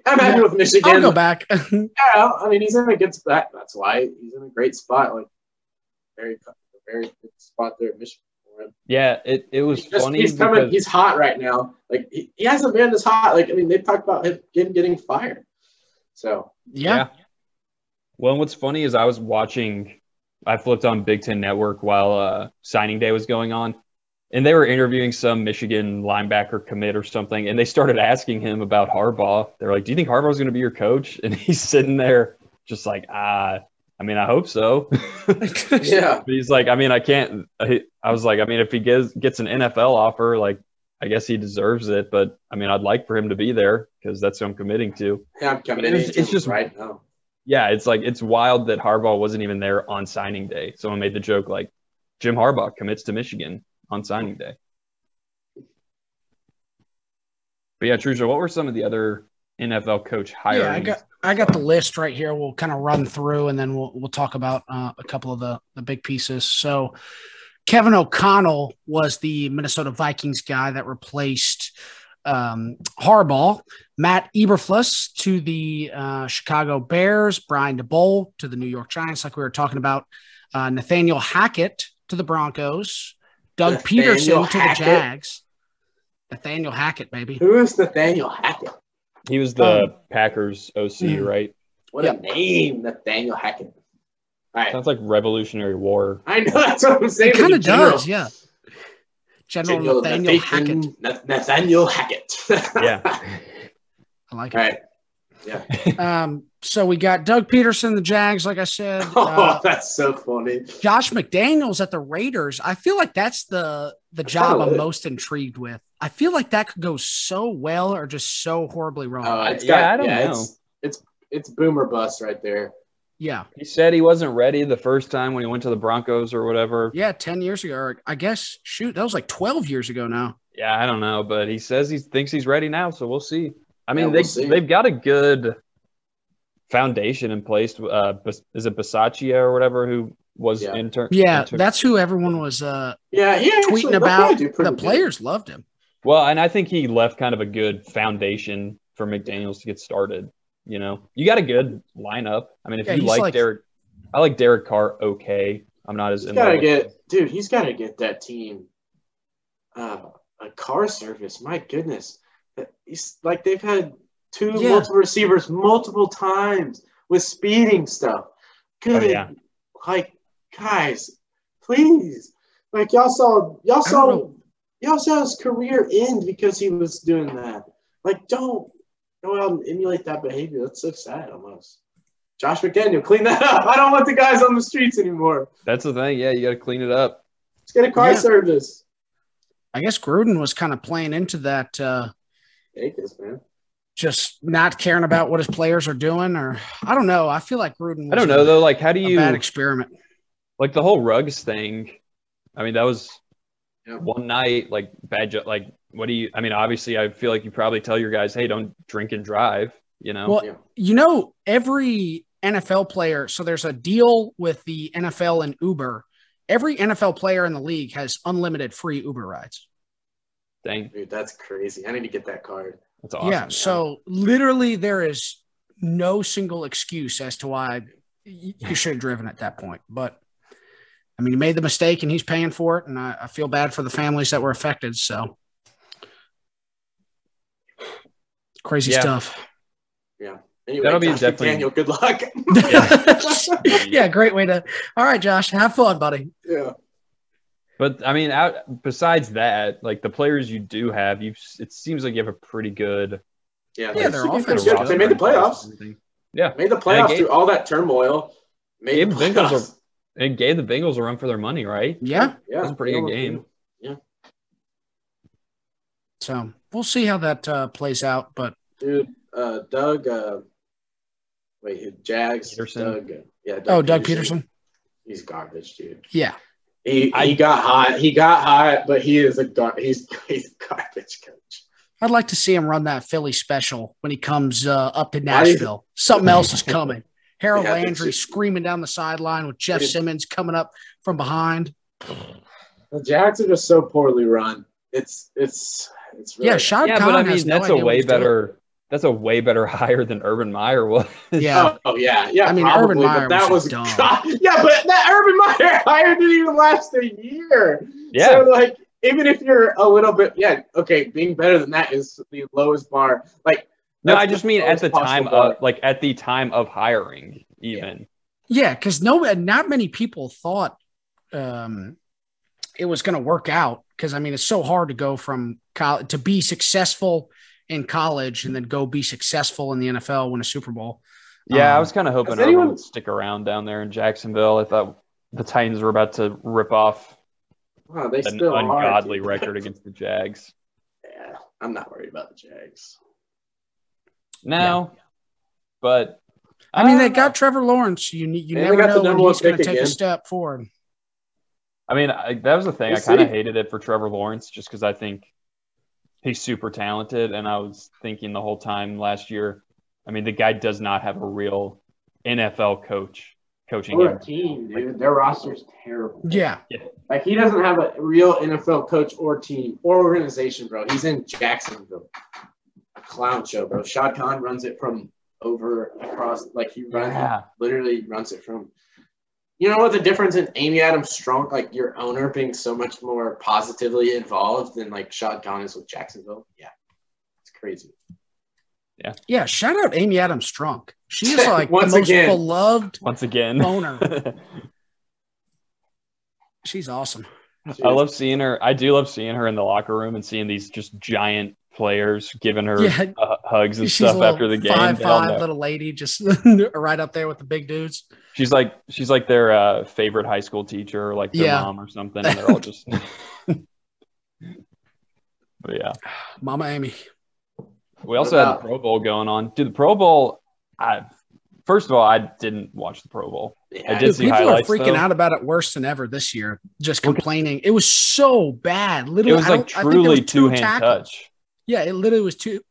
I'm happy with Michigan. I'll go back." Yeah, I mean, he's in a good spot. That's why he's in a great spot. Like very good spot there at Michigan. Yeah, it was funny. He's hot right now. Like he hasn't been this hot. Like, I mean, they talked about him getting fired. So yeah. Well, what's funny is I flipped on Big Ten Network while signing day was going on, and they were interviewing some Michigan linebacker commit or something, and they started asking him about Harbaugh. They're like, "Do you think Harbaugh's going to be your coach?" And he's sitting there just like, I mean, I hope so. Yeah. But he's like, I mean, I can't. I was like, I mean, if he gets an NFL offer, like, I guess he deserves it. But I mean, I'd like for him to be there because that's what I'm committing to. Yeah, I'm committing to it's just right now. Yeah, it's wild that Harbaugh wasn't even there on signing day. Someone made the joke like, Jim Harbaugh commits to Michigan on signing day. But yeah, Trusha, what were some of the other NFL coach hirings? Yeah, I got the list right here. We'll kind of run through, and then we'll talk about a couple of the big pieces. So Kevin O'Connell was the Minnesota Vikings guy that replaced Harbaugh. Matt Eberflus to the Chicago Bears. Brian DeBoll to the New York Giants, like we were talking about. Nathaniel Hackett to the Broncos. Doug Peterson to the Jags. Nathaniel Hackett, baby. Who is Nathaniel Hackett? He was the Packers OC, right? What a name, Nathaniel Hackett. All right. Sounds like Revolutionary War. I know, that's what I'm saying. It kind of does, yeah. General Nathaniel Hackett. Nathaniel Hackett. Yeah. I like it. All right. Yeah. So we got Doug Peterson, the Jags, like I said. That's so funny. Josh McDaniels at the Raiders. I feel like that's the job I'm most intrigued with. I feel like that could go so well or just so horribly wrong. I don't know. It's boomer bust right there. Yeah. He said he wasn't ready the first time when he went to the Broncos or whatever. Yeah, 10 years ago. Or I guess, shoot, that was like 12 years ago now. Yeah, I don't know, but he says he thinks he's ready now, so we'll see. I mean, they've got a good foundation in place. Is it Bisaccia or whatever who was intern? Yeah, that's who everyone was tweeting about. The players loved him. Well, and I think he left kind of a good foundation for McDaniels to get started. You know, you got a good lineup. I mean, if you like Derek, I like Derek Carr. Okay, I'm not as he's got to get that team a car service. My goodness. He's like they've had multiple receivers multiple times with speeding stuff. Good. Oh, yeah. Like, guys, please. Like y'all saw his career end because he was doing that. Like, don't go out and emulate that behavior. That's so sad almost. Josh McDaniel, clean that up. I don't want the guys on the streets anymore. That's the thing. Yeah, you got to clean it up. Let's get a car service. I guess Gruden was kind of playing into that. Man. Just not caring about what his players are doing, or I don't know. I feel like Gruden was I don't know, though. Like, how do you – bad experiment. Like, the whole Ruggs thing, I mean, that was one night, like, bad – like, what do you – I mean, obviously, I feel like you probably tell your guys, hey, don't drink and drive, you know? Well, every NFL player – so there's a deal with the NFL and Uber. Every NFL player in the league has unlimited free Uber rides. Dang. Dude, that's crazy. I need to get that card. That's awesome. Yeah, so literally there is no single excuse as to why you should have driven at that point. But, I mean, he made the mistake and he's paying for it, and I feel bad for the families that were affected. So, crazy stuff. Yeah. Anyway, that'll be Josh definitely Daniel. Good luck. Yeah, great way to – all right, Josh, have fun, buddy. Yeah. But, I mean, besides that, like, the players you do have, it seems like you have a pretty good – they're offensive. They made the playoffs. Yeah. Made the playoffs through all that turmoil. Gave the Bengals a run for their money, right? Yeah. That was a pretty good game. Yeah. So, we'll see how that plays out. But, dude, Doug Jags. Peterson. Doug Peterson. He's garbage, dude. Yeah. He got hot. He got hot, but he's a garbage coach. I'd like to see him run that Philly special when he comes up to Nashville. Something else is coming. Harold Landry screaming down the sideline with Jeff Simmons coming up from behind. The Jags are just so poorly run. It's really Shad Khan but I mean that's a way better hire than Urban Meyer was. Yeah. Yeah. I mean, probably, Urban Meyer was dumb. Yeah, but that Urban Meyer hire didn't even last a year. Yeah. So, like, even if you're a little bit, being better than that is the lowest bar. Like, no, I just mean at the time of hiring, even. Yeah, because not many people thought it was going to work out. Because I mean, it's so hard to go from college to be successful in college and then go be successful in the NFL, win a Super Bowl. Yeah, I was kind of hoping Urban would stick around down there in Jacksonville. I thought the Titans were about to rip off an ungodly record against the Jags. Yeah, I'm not worried about the Jags. No, but I mean, they got Trevor Lawrence. You never know when he's going to take a step forward. I mean, that was the thing. I kind of hated it for Trevor Lawrence just because I think he's super talented. And I was thinking the whole time last year, I mean, the guy does not have a real NFL coaching or a team, dude. Their roster's terrible. Yeah. Like, he doesn't have a real NFL coach or team or organization, bro. He's in Jacksonville. A clown show, bro. Shad Khan runs it from across. Like, literally runs it from. You know what the difference in Amy Adams Strunk, like your owner being so much more positively involved than like Shad Khan is with Jacksonville? Yeah. It's crazy. Yeah. Yeah. Shout out Amy Adams Strunk. She is like the most beloved owner. She's awesome. I love seeing her. I do love seeing her in the locker room and seeing these just giant players giving her hugs and stuff after the game. 5'5" little lady, just right up there with the big dudes. She's like their favorite high school teacher, or like their mom or something. And they're all just. But yeah, Mama Amy. We also had the Pro Bowl going on. Dude, the Pro Bowl. First of all, I didn't watch the Pro Bowl. Yeah. I did see highlights. People are freaking out about it worse than ever this year. Just complaining. It was so bad. Literally, it was like truly two-hand touch. Yeah, it literally was two.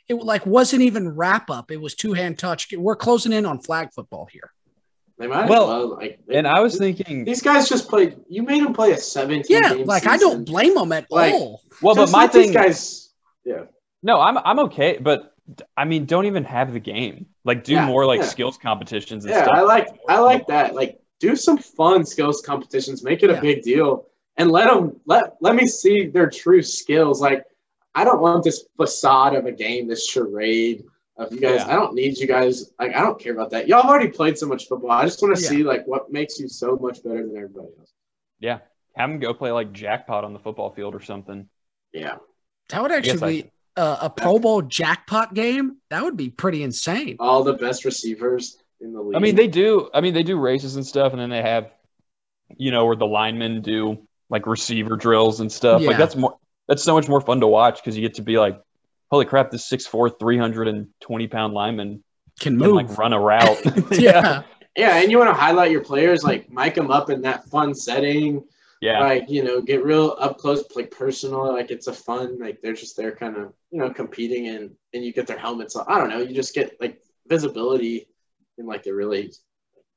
It like wasn't even wrap up. It was two-hand touch. We're closing in on flag football here. They might as well. And I was thinking these guys just played. You made them play a 17. Yeah, like season. I don't blame them at all. Well, but my thing, these guys. Yeah. No, I'm okay, but I mean, don't even have the game. Like, do more skills competitions and stuff. I like that. Like, do some fun skills competitions, make it a big deal, and let me see their true skills. Like, I don't want this facade of a game, this charade of you guys. I don't need you guys. Like, I don't care about that. Y'all have already played so much football. I just want to see like what makes you so much better than everybody else. Yeah. Have them go play like jackpot on the football field or something. Yeah. That would actually be a Pro Bowl jackpot game. That would be pretty insane. All the best receivers in the league. I mean, they do races and stuff, and then they have, where the linemen do like receiver drills and stuff. Like that's so much more fun to watch because you get to be like, holy crap, this 6'4", 320-pound lineman can move, like run a route. Yeah, and you want to highlight your players, like mic them up in that fun setting. Yeah, like get real up close, like personal. Like it's a fun, like they're just there, kind of competing, and you get their helmets on. I don't know, you just get like visibility in like a really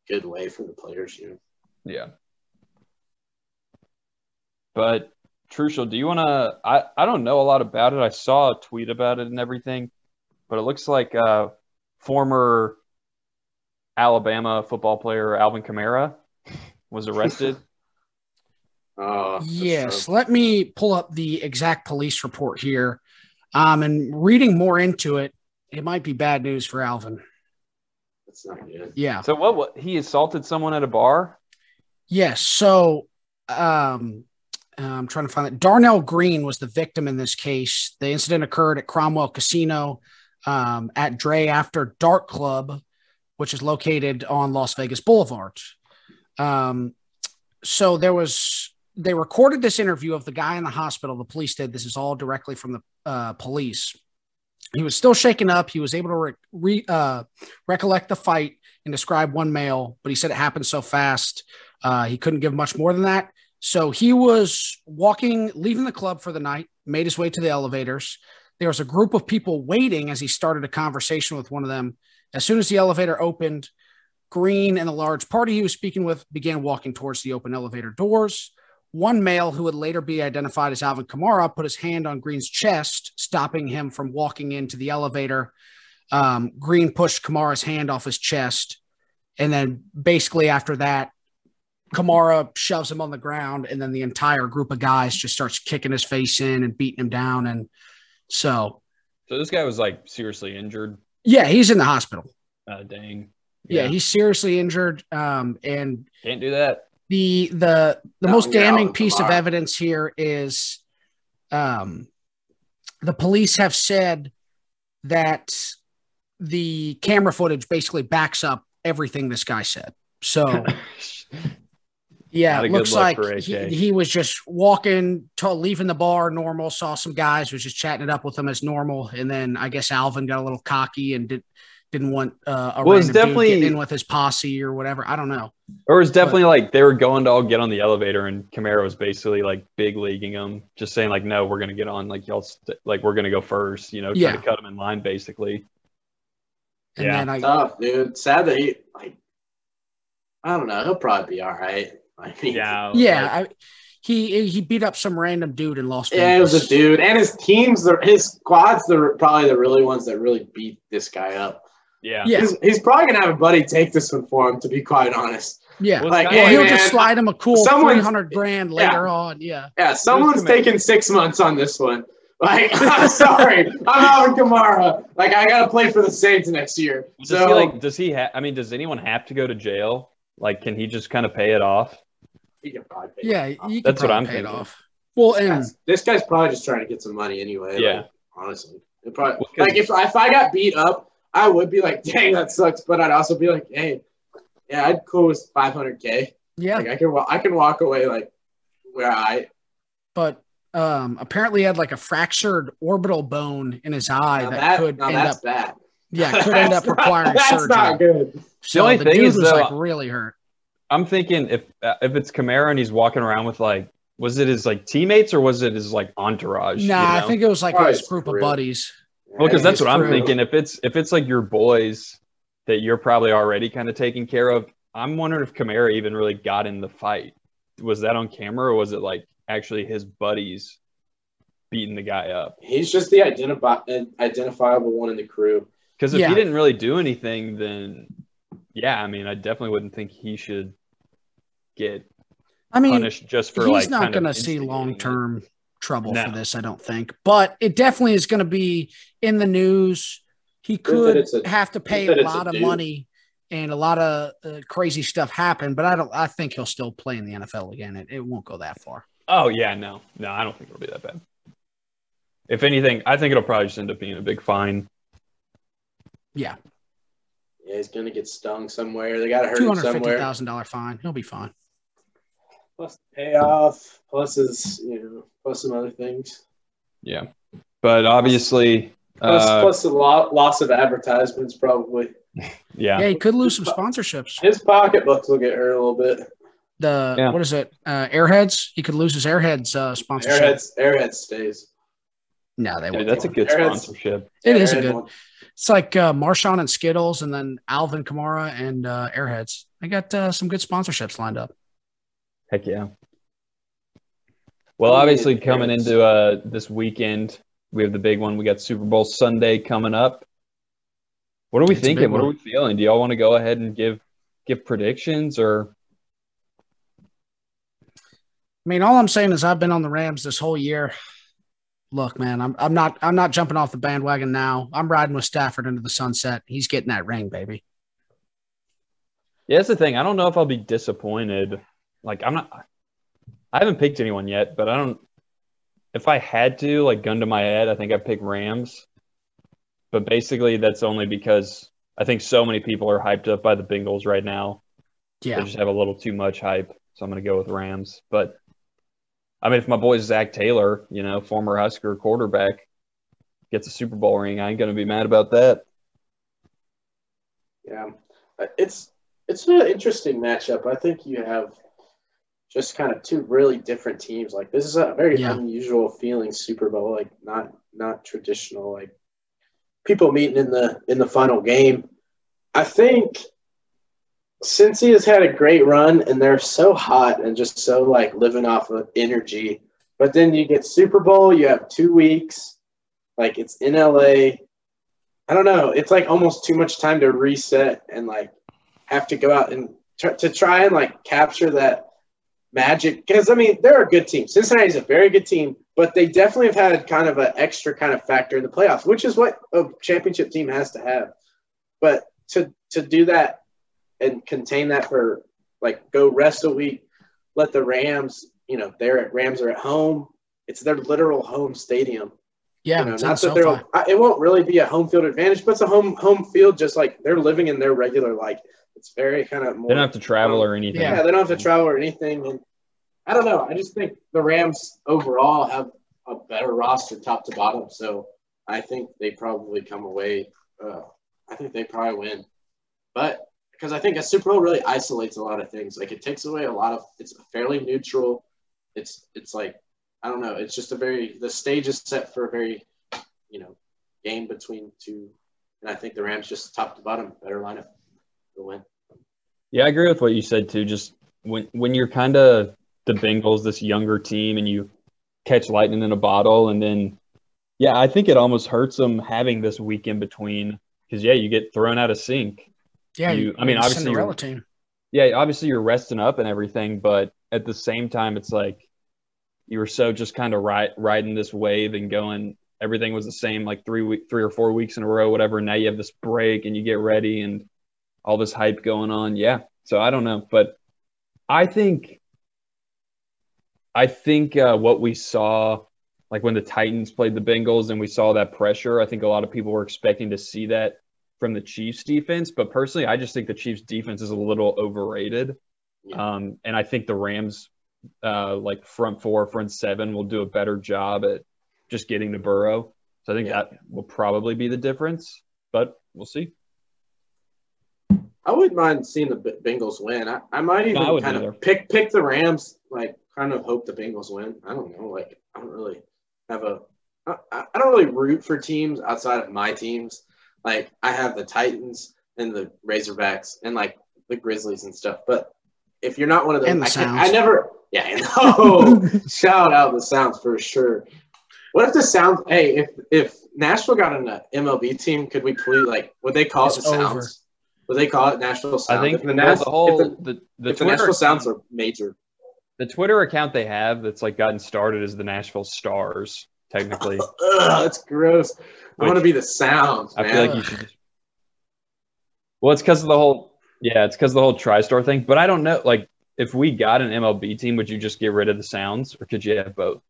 good way for the players. Yeah. But Trushel, do you want to? I don't know a lot about it. I saw a tweet about it and everything, but it looks like former Alabama football player Alvin Kamara was arrested. Yes, let me pull up the exact police report here. And reading more into it, it might be bad news for Alvin. That's not good. Yeah. So what he assaulted someone at a bar? Yes. So I'm trying to find it. Darnell Green was the victim in this case. The incident occurred at Cromwell Casino at Dre After Dark Club, which is located on Las Vegas Boulevard. So they recorded this interview of the guy in the hospital. The police did. This is all directly from the police. He was still shaken up. He was able to recollect the fight and describe one male, but he said it happened so fast. He couldn't give much more than that. So he was leaving the club for the night, made his way to the elevators. There was a group of people waiting as he started a conversation with one of them. As soon as the elevator opened, Green and the large party he was speaking with began walking towards the open elevator doors. One male, who would later be identified as Alvin Kamara, put his hand on Green's chest, stopping him from walking into the elevator. Green pushed Kamara's hand off his chest. And then basically after that, Kamara shoves him on the ground, and then the entire group of guys just starts kicking his face in and beating him down. And so this guy was like seriously injured. Yeah, he's in the hospital. Dang. Yeah, he's seriously injured. And can't do that. The most damning piece of evidence here is the police have said that the camera footage basically backs up everything this guy said. So yeah, it looks like he was just walking leaving the bar normal, saw some guys, was just chatting it up with them as normal. And then I guess Alvin got a little cocky and didn't want a random dude getting in with his posse or whatever. I don't know. Or it's definitely like they were going to all get on the elevator, and Kamara was basically like big leaguing them, just saying like, no, we're going to get on, like y'all, like we're going to go first, trying to cut him in line basically. And then tough, dude. Sad that he I don't know. He'll probably be all right. I mean, he beat up some random dude in Las Vegas. Yeah, it was a dude, and his squad's probably the really ones that really beat this guy up. Yeah. He's probably gonna have a buddy take this one for him, to be quite honest. Yeah, like he'll just slide him a cool $300,000 later on. Yeah, someone's taking 6 months on this one. Like, I'm sorry, I'm Alvin Kamara. Like, I gotta play for the Saints next year. Does anyone have to go to jail? Like, can he just kind of pay it off? He can probably pay it off. That's what I'm thinking. Well, and this guy's probably just trying to get some money anyway. Yeah, like, honestly, if I got beat up, I would be like, dang, that sucks. But I'd also be like, hey, yeah, I'd cool with $500K. Yeah, like I can walk away like But apparently, he had like a fractured orbital bone in his eye that could end up bad. Yeah, could end up requiring surgery. That's not good. So the dude was like really hurt. I'm thinking if it's Kamara and he's walking around with like, was it his like teammates or was it his like entourage? Nah, I think it was like his group of buddies. Well, because that's what I'm thinking. If it's like your boys that you're probably already kind of taking care of, I'm wondering if Kamara even really got in the fight. Was that on camera or was it like actually his buddies beating the guy up? He's just the identifiable one in the crew. Because if he didn't really do anything, then I mean, I definitely wouldn't think he should get I mean, punished just for he's not going to see long-term trouble for this, I don't think. But it definitely is going to be in the news. He could have to pay a lot of money and a lot of crazy stuff happen. But I think he'll still play in the NFL again. It won't go that far. Oh, yeah, no, I don't think it'll be that bad. If anything, I think it'll probably just end up being a big fine. Yeah. Yeah, he's going to get stung somewhere. They got to hurt him somewhere. $250,000 fine. He'll be fine. Plus payoff, plus plus some other things. Yeah. But obviously plus the loss of advertisements probably. Yeah. Yeah, he could lose some sponsorships. His pocketbooks will get hurt a little bit. What is it? Airheads? He could lose his Airheads sponsorship. Airheads stays. No, they won't. That's a good sponsorship. It is a good one. It's like Marshawn and Skittles, and then Alvin Kamara and Airheads. I got some good sponsorships lined up. Heck yeah. Well, obviously coming into this weekend, we have the big one. We got Super Bowl Sunday coming up. What are we thinking? What are we feeling? Do y'all want to go ahead and give predictions or? I mean, all I'm saying is I've been on the Rams this whole year. Look, man, I'm not jumping off the bandwagon now. I'm riding with Stafford into the sunset. He's getting that ring, baby. Yeah, that's the thing. I don't know if I'll be disappointed. Like, I haven't picked anyone yet, but if I had to, like, gun to my head, I think I'd pick Rams. But basically that's only because I think so many people are hyped up by the Bengals right now. Yeah. They just have a little too much hype. So I'm going to go with Rams. But I mean, if my boy Zach Taylor, former Husker quarterback, gets a Super Bowl ring, I ain't going to be mad about that. Yeah. It's an interesting matchup. I think you have just kind of two really different teams. Like, this is a very unusual feeling Super Bowl, like not traditional, like people meeting in the final game. I think Cincy has had a great run, and they're so hot and just so, like, living off of energy. But then you get Super Bowl, you have 2 weeks. Like, it's in LA. I don't know. It's, like, almost too much time to reset and, like, have to go out and try and, like, capture that magic. Because, I mean, they're a good team. Cincinnati's a very good team, but they definitely have had kind of an extra kind of factor in the playoffs, which is what a championship team has to have. But to do that and contain that for, like, go rest a week, let the Rams, Rams are at home. It's their literal home stadium. Yeah, not that it won't really be a home field advantage, but it's a home field, just like they're living in their regular life. It's very kind of more. They don't have to travel or anything. Yeah, they don't have to travel or anything. And I don't know. I just think the Rams overall have a better roster top to bottom. So I think they probably come away. I think they probably win. But because I think a Super Bowl really isolates a lot of things. Like, it takes away a lot of – it's fairly neutral. It's like, I don't know. It's just the stage is set for a very, game between two. And I think the Rams just top to bottom, better lineup to win. Yeah, I agree with what you said too. Just when you're kind of the Bengals, this younger team, and you catch lightning in a bottle, and then, yeah, I think it almost hurts them having this week in between because, you get thrown out of sync. Yeah, obviously you're resting up and everything, but at the same time, it's like you were so just kind of riding this wave and going. Everything was the same, like 3 or 4 weeks in a row, whatever. And now you have this break and you get ready and all this hype going on. Yeah, so I don't know, but I think what we saw, like when the Titans played the Bengals and we saw that pressure, I think a lot of people were expecting to see that from the Chiefs defense, but personally, I just think the Chiefs defense is a little overrated. Yeah. And I think the Rams, like front 4, front 7 will do a better job at just getting to Burrow. So I think that will probably be the difference, but we'll see. I wouldn't mind seeing the Bengals win. I might even kind of pick the Rams, like kind of hope the Bengals win. I don't know. Like, I don't really I don't really root for teams outside of my teams. Like, I have the Titans and the Razorbacks and, like, the Grizzlies and stuff. But if you're not one of them, shout out the Sounds for sure. What if the Sounds – hey, if Nashville got an MLB team, could we please – like, would they call it the Sounds? What they call it, Nashville Sounds. I think the Twitter Nashville Sounds are major. The Twitter account they have that's like gotten started is the Nashville Stars, technically. That's gross. I want to be the Sounds, man. I feel like you should just. Well, it's because of the whole TriStar thing. But I don't know, like, if we got an MLB team, would you just get rid of the Sounds, or could you have both?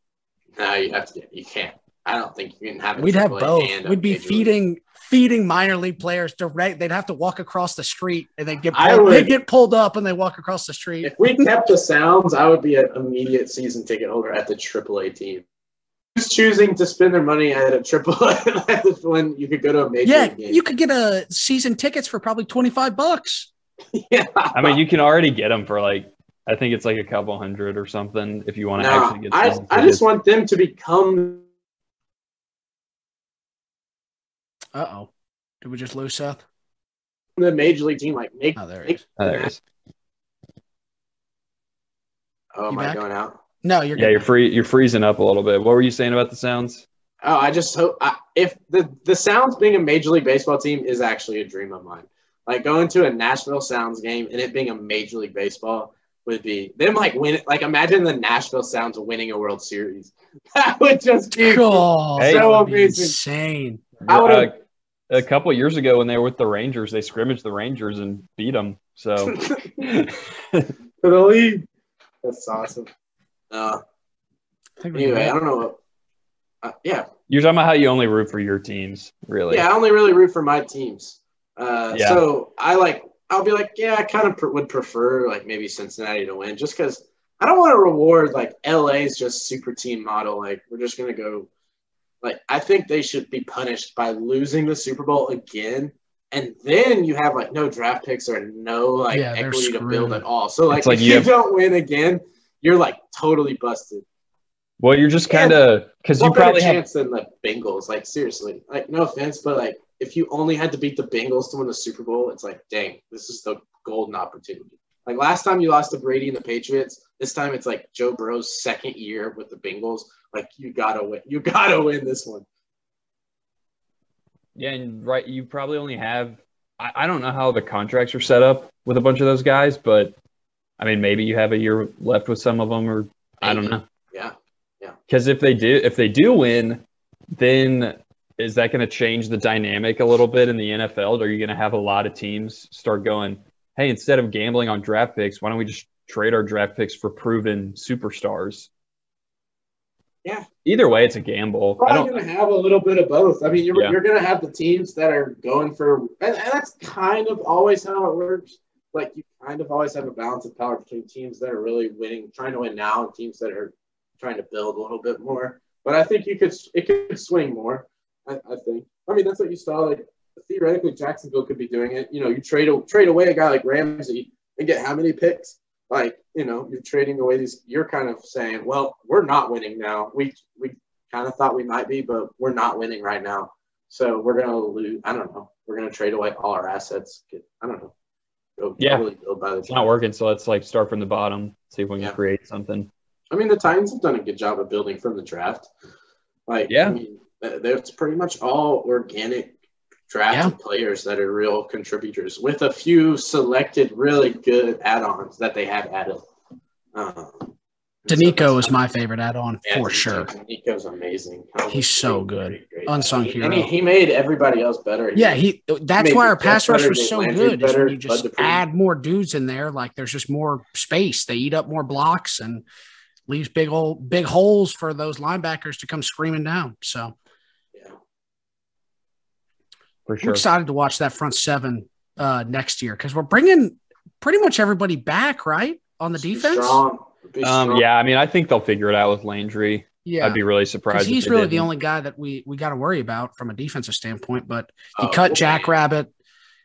No, you can't. I don't think you can have it. We'd have both. We'd be feeding minor league players direct. They'd have to walk across the street and they'd get pulled up and they walk across the street. If we kept the Sounds, I would be an immediate season ticket holder at the AAA team. Who's choosing to spend their money at a AAA when you could go to a major league game? You could get a season tickets for probably $25. Yeah. I mean, you can already get them for like, I think it's like a couple hundred or something if you want to actually get them. I just want them to become. Uh-oh. Did we just lose Seth? The major league team, there it is. There it is. Oh, am I going out? No, you're good. Yeah, you're freezing up a little bit. What were you saying about the Sounds? Oh, I just hope if the Sounds being a Major League Baseball team is actually a dream of mine. Like going to a Nashville Sounds game and it being a Major League Baseball would be them like win. Like imagine the Nashville Sounds winning a World Series. That would just be so amazing, insane. I a couple of years ago when they were with the Rangers, they scrimmaged the Rangers and beat them. So for the league, that's awesome. Anyway, I don't know. Yeah, you're talking about how you only root for your teams, really? Yeah, I only really root for my teams. So I'll be like, yeah, I kind of would prefer like maybe Cincinnati to win, just because I don't want to reward like LA's just super team model. Like we're just gonna go. Like, I think they should be punished by losing the Super Bowl again. And then you have, like, no draft picks or no, like, equity to build at all. So, like if you don't win again, you're, like, totally busted. Well, you're just kind of – because you probably have – chance than the Bengals. Like, seriously. Like, no offense, but, like, if you only had to beat the Bengals to win the Super Bowl, it's like, dang, this is the golden opportunity. Like, last time you lost to Brady and the Patriots, this time it's, like, Joe Burrow's second year with the Bengals. Like, you gotta win. You gotta win this one. Yeah, and you probably only have – I don't know how the contracts are set up with a bunch of those guys, but, I mean, maybe you have a year left with some of them, or I don't know. Yeah. Because if they do win, then is that going to change the dynamic a little bit in the NFL? Are you going to have a lot of teams start going, hey, instead of gambling on draft picks, why don't we just trade our draft picks for proven superstars? Yeah. Either way, it's a gamble. Probably going to have a little bit of both. I mean, you're going to have the teams that are going for – and that's kind of always how it works. Like, you kind of always have a balance of power between teams that are really winning, trying to win now, and teams that are trying to build a little bit more. But I think it could swing more, I think. I mean, that's what you saw. Like, theoretically, Jacksonville could be doing it. You know, you trade away a guy like Ramsey and get how many picks? Like, you know, you're trading away these – you're kind of saying, well, we're not winning now. We kind of thought we might be, but we're not winning right now. So we're going to lose – I don't know. We're going to trade away all our assets. I don't know. Really build by the it's not working, so let's, like, start from the bottom, see if we can create something. I mean, the Titans have done a good job of building from the draft. Like, I mean, it's pretty much all organic drafted players that are real contributors with a few selected really good add-ons that they have added. Danico is my favorite add-on for sure. Danico's amazing. He's so good. Unsung hero. And he made everybody else better. That's why our pass rush was so good. Is when you just add more dudes in there, like there's just more space. They eat up more blocks and leaves big holes for those linebackers to come screaming down. So, for sure, we're excited to watch that front seven next year because we're bringing pretty much everybody back, right, on the defense. Yeah, I mean, I think they'll figure it out with Landry. Yeah, I'd be really surprised. He's really the only guy that we got to worry about from a defensive standpoint. But he cut Jackrabbit.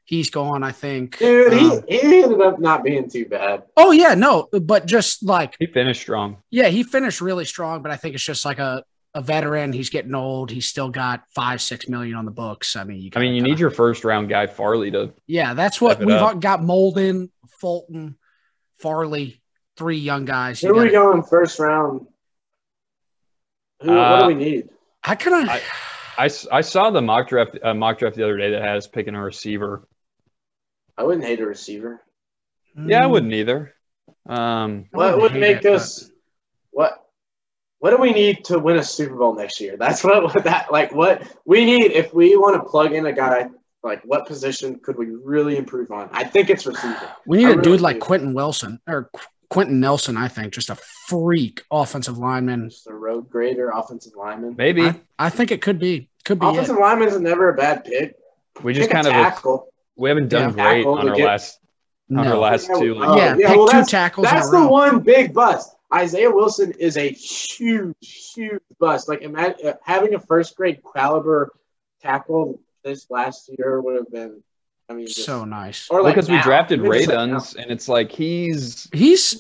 He's gone, I think. Dude, he ended up not being too bad. Oh, yeah, no, but just like – he finished strong. Yeah, he finished really strong, but I think it's just like a veteran. He's getting old. He's still got $5-6 million on the books. I mean, you need your first-round guy, Farley, to – yeah, that's what we've got. Molden, Fulton, Farley, 3 young guys. Who are we going first round? What do we need? I saw the mock draft the other day that had us picking a receiver. I wouldn't hate a receiver. Yeah, I wouldn't either. What would make us what do we need to win a Super Bowl next year? That's what we need if we want to plug in a guy. Like, what position could we really improve on? I think it's receiver. We need a dude like Quentin Nelson, I think, just a freak offensive lineman. Just a road grader offensive lineman. Maybe. I think it could be. Offensive lineman is never a bad pick. We just kind of tackle. We haven't done great on our last two. Pick two tackles. That's the one big bust. Isaiah Wilson is a huge, huge bust. Like, imagine having a first grade caliber tackle this last year would have been, so nice. Or like because we drafted Ray Duns, and it's like he finished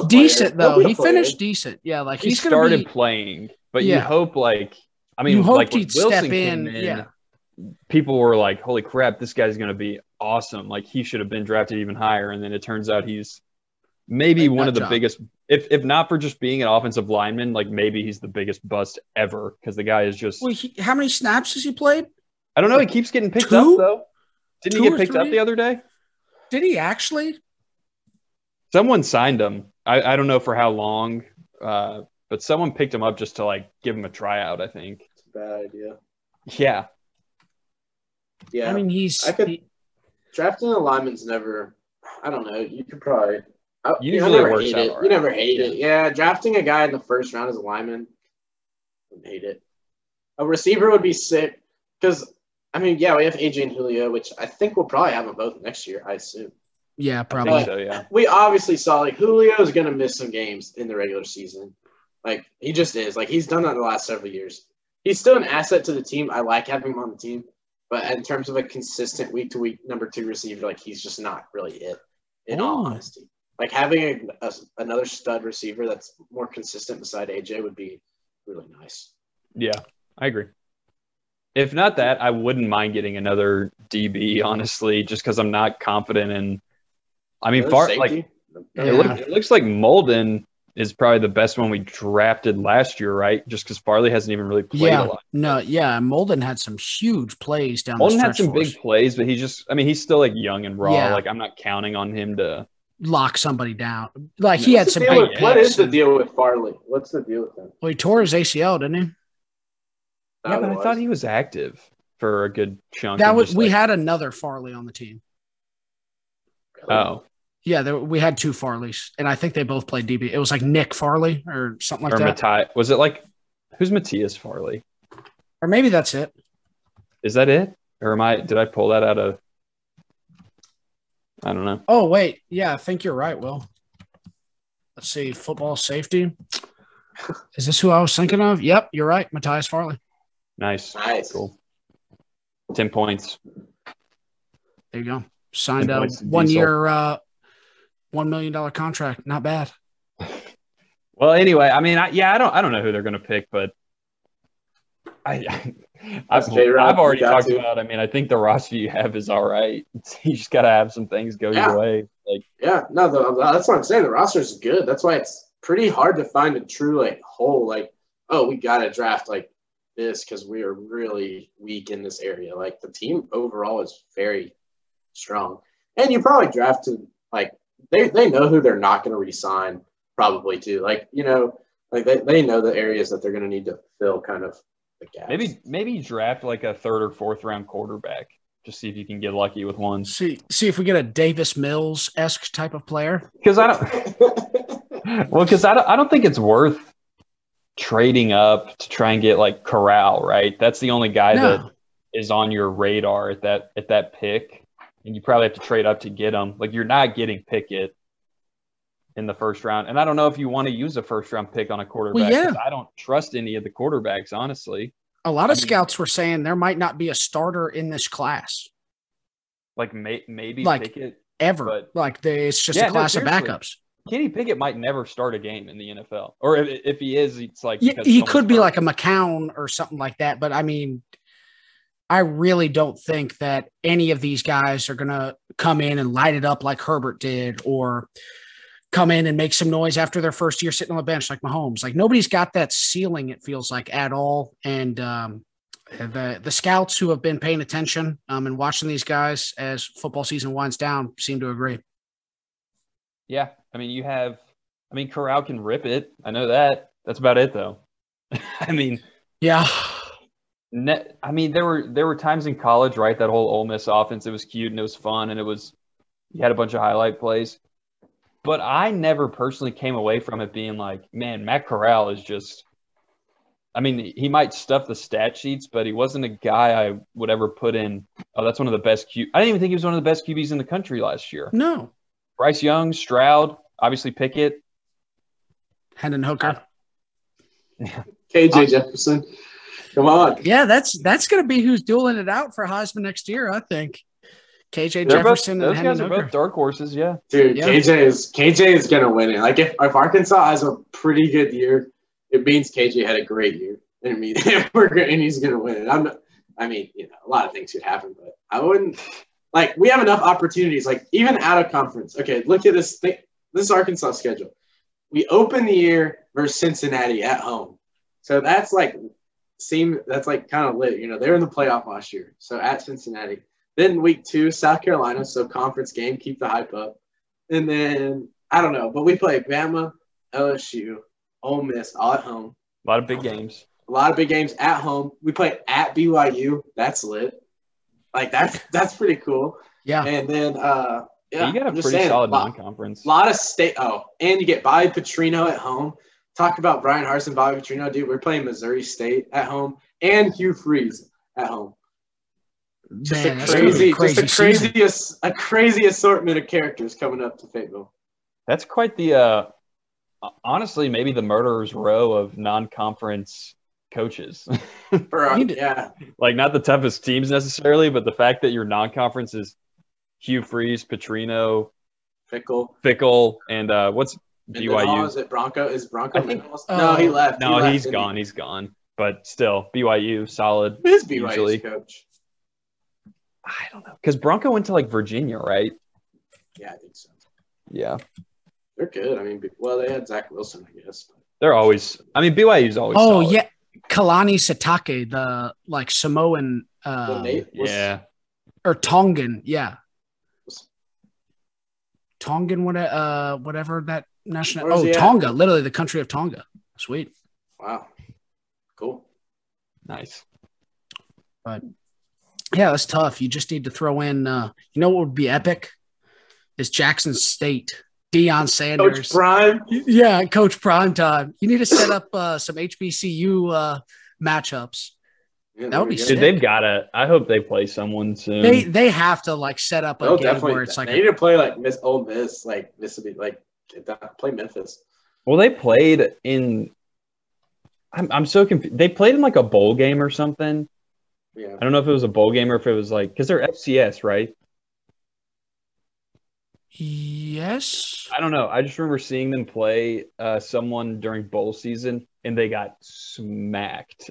decent though. He finished decent. Yeah, like he started playing, but you hope you hoped he'd step in. People were like, "Holy crap, this guy's going to be awesome!" Like he should have been drafted even higher, and then it turns out he's maybe one of the biggest. If not for just being an offensive lineman, like maybe he's the biggest bust ever because the guy is just. Well, how many snaps has he played? I don't know. He keeps getting picked up though. Didn't he get picked up the other day? Did he actually? Someone signed him. I don't know for how long, but someone picked him up just to give him a tryout. I think. It's a bad idea. Yeah. Yeah. I mean, drafting a lineman's never. I don't know. You could probably. Usually never it works hate out. It. Right. You never hate it. Yeah, drafting a guy in the first round as a lineman, wouldn't hate it. A receiver would be sick because. We have AJ and Julio, which I think we'll probably have them both next year, I assume. Yeah, probably. So, yeah. We obviously saw, Julio is going to miss some games in the regular season. He just is. He's done that the last several years. He's still an asset to the team. I like having him on the team. But in terms of a consistent week-to-week number 2 receiver, he's just not really it, in all honesty. Having another stud receiver that's more consistent beside AJ would be really nice. Yeah, I agree. If not that, I wouldn't mind getting another DB, honestly, just because I'm not confident in. It looks like Molden is probably the best one we drafted last year, right? Just because Farley hasn't even really played a lot. Molden had some huge plays down the stretch. Molden had some big plays, but he's still young and raw. Yeah. I'm not counting on him to lock somebody down. He had some big plays. What is the deal with Farley? What's the deal with him? Well, he tore his ACL, didn't he? Yeah, but I thought he was active for a good chunk. We had another Farley on the team. Oh. Yeah, we had 2 Farleys, and I think they both played DB. It was Nick Farley or something like that. Was it who's Matthias Farley? Or maybe that's it. Is that it? Or did I pull that out of – I don't know. Oh, wait. Yeah, I think you're right, Will. Let's see. Football safety. Is this who I was thinking of? Yep, you're right. Matthias Farley. Nice. Cool. 10 points. There you go. Signed a 1 year, $1 million contract. Not bad. Well, anyway, I don't know who they're going to pick, but I've already talked about. I think the roster you have is all right. You just got to have some things go your way. That's what I'm saying. The roster is good. That's why it's pretty hard to find a true hole. We got to draft this because we are really weak in this area. The team overall is very strong, and you probably drafted they know who they're not going to re-sign probably too. They know the areas that they're going to need to fill kind of the gaps. Maybe draft a 3rd or 4th round quarterback. Just see if you can get lucky with one. See if we get a Davis Mills-esque type of player. Because I don't think it's worth trading up to try and get Corral, right? That's the only guy that is on your radar at that pick, and you probably have to trade up to get him. You're not getting Pickett in the first round, and I don't know if you want to use a first round pick on a quarterback. Well, I don't trust any of the quarterbacks, honestly. A lot of scouts were saying there might not be a starter in this class. Maybe Pickett ever. It's just a class of backups. Kenny Pickett might never start a game in the NFL, or if he is, it's he could be like a McCown or something like that. But I really don't think that any of these guys are going to come in and light it up like Herbert did, or come in and make some noise after their first year sitting on the bench like Mahomes. Nobody's got that ceiling, it feels like, at all. And The scouts who have been paying attention and watching these guys as football season winds down seem to agree. Yeah. I mean, Corral can rip it. I know that. That's about it, though. I mean, yeah. There were times in college, right? That whole Ole Miss offense, it was cute and it was fun and you had a bunch of highlight plays. But I never personally came away from it being like, man, Matt Corral is just – I mean, he might stuff the stat sheets, but he wasn't a guy I would ever put in, oh, that's one of the best I didn't even think he was one of the best QBs in the country last year. No. Bryce Young, Stroud, obviously Pickett. Hendon Hooker. KJ Jefferson. Come on. Yeah, that's going to be who's dueling it out for Heisman next year, I think. KJ Jefferson and Hendon Hooker. Those guys are both dark horses, yeah. Dude, yeah. KJ is going to win it. Like, if Arkansas has a pretty good year, it means KJ had a great year. I mean, and he's going to win it. A lot of things could happen, but I wouldn't – like, we have enough opportunities, like, even out of conference. Okay, look at this thing. This is Arkansas' schedule. We open the year versus Cincinnati at home. So that's kind of lit. You know, they were in the playoff last year. So at Cincinnati. Then week 2, South Carolina. So conference game, keep the hype up. And then, I don't know, but we play Bama, LSU, Ole Miss, all at home. A lot of big games. A lot of big games at home. We play at BYU. That's lit. Like, that's pretty cool. Yeah. And then, you got a pretty solid non-conference. A lot of state. Oh, and you get Bobby Petrino at home. Talk about Brian Harsin, Bobby Petrino. Dude, we're playing Missouri State at home and Hugh Freeze at home. Just a crazy assortment of characters coming up to Fayetteville. That's quite the honestly, maybe the murderer's row of non-conference coaches. Yeah. Like, not the toughest teams necessarily, but the fact that your non-conference is Hugh Freeze, Petrino, Fickle, and what's BYU? Is it Bronco? Is Bronco? No, he left. No, he's gone. He's gone. But still, BYU, solid. Who's BYU's coach? I don't know. Because Bronco went to, like, Virginia, right? Yeah, I think so. Yeah. They're good. I mean, well, they had Zach Wilson, I guess. They're always – I mean, BYU's always solid. Yeah. Kalani Sitake, the, like, Samoan yeah. Or Tongan, yeah. Tongan, whatever that national – Tonga, literally the country of Tonga. Sweet. Wow. Cool. Nice. But, yeah, that's tough. You just need to throw in you know what would be epic? Is Jackson State. Deion Sanders. Coach Prime. Yeah, Coach Prime time. You need to set up some HBCU matchups. Yeah, that would be sick. Dude, they've got to – I hope they play someone soon. They have to, like, set up a game where it's like – They need to play, like, Ole Miss, like, Mississippi, like, play Memphis. Well, they played in – I'm so confused. They played in, like, a bowl game or something. Yeah. I don't know if it was a bowl game or if it was, like – because they're FCS, right? Yes. I don't know. I just remember seeing them play someone during bowl season, and they got smacked.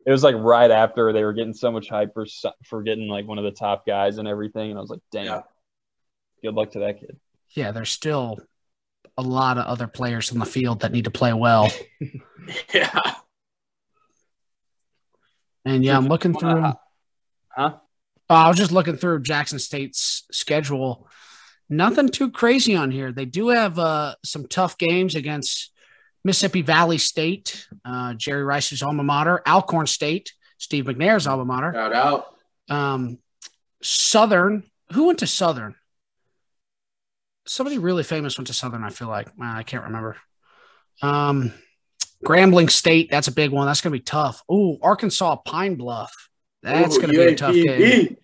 It was like right after they were getting so much hype for getting like one of the top guys and everything, and I was like, "Damn, good luck to that kid." Yeah, there's still a lot of other players on the field that need to play well. Yeah. And yeah, I'm looking through. Huh? I was just looking through Jackson State's schedule. Nothing too crazy on here. They do have some tough games against Mississippi Valley State, Jerry Rice's alma mater, Alcorn State, Steve McNair's alma mater. Shout out. Southern. Who went to Southern? Somebody really famous went to Southern, I feel like. I can't remember. Grambling State, that's a big one. That's going to be tough. Ooh, Arkansas Pine Bluff. That's going to be a tough game.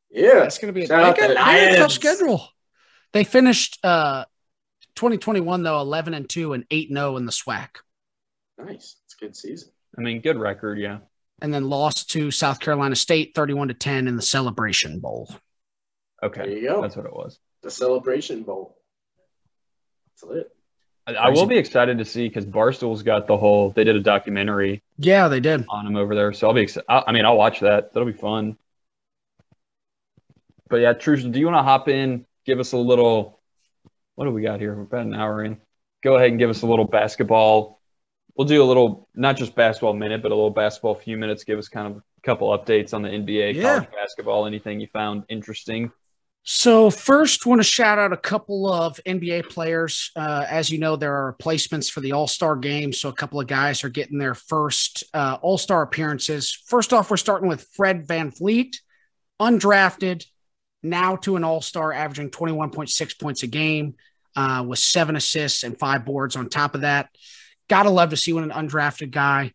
Yeah. That's going to be a tough schedule. They finished 2021, though, 11-2 and 8-0 in the SWAC. Nice. It's a good season. I mean, good record, yeah. And then lost to South Carolina State 31-10 in the Celebration Bowl. Okay. There you go. That's what it was. The Celebration Bowl. That's lit. I will be excited to see because Barstool's got the whole – they did a documentary. Yeah, they did. On him over there. So I'll be excited. I'll watch that. That'll be fun. But, yeah, Trush, do you want to hop in, give us a little – what do we got here? We're about an hour in. Go ahead and give us a little basketball we'll do a little, not just basketball minute, but a little basketball few minutes. Give us kind of a couple updates on the NBA, college basketball, anything you found interesting. So first, want to shout out a couple of NBA players. As you know, there are replacements for the All-Star game, so a couple of guys are getting their first All-Star appearances. First off, we're starting with Fred VanVleet, undrafted, now to an All-Star, averaging 21.6 points a game, with 7 assists and 5 boards on top of that. Gotta love to see when an undrafted guy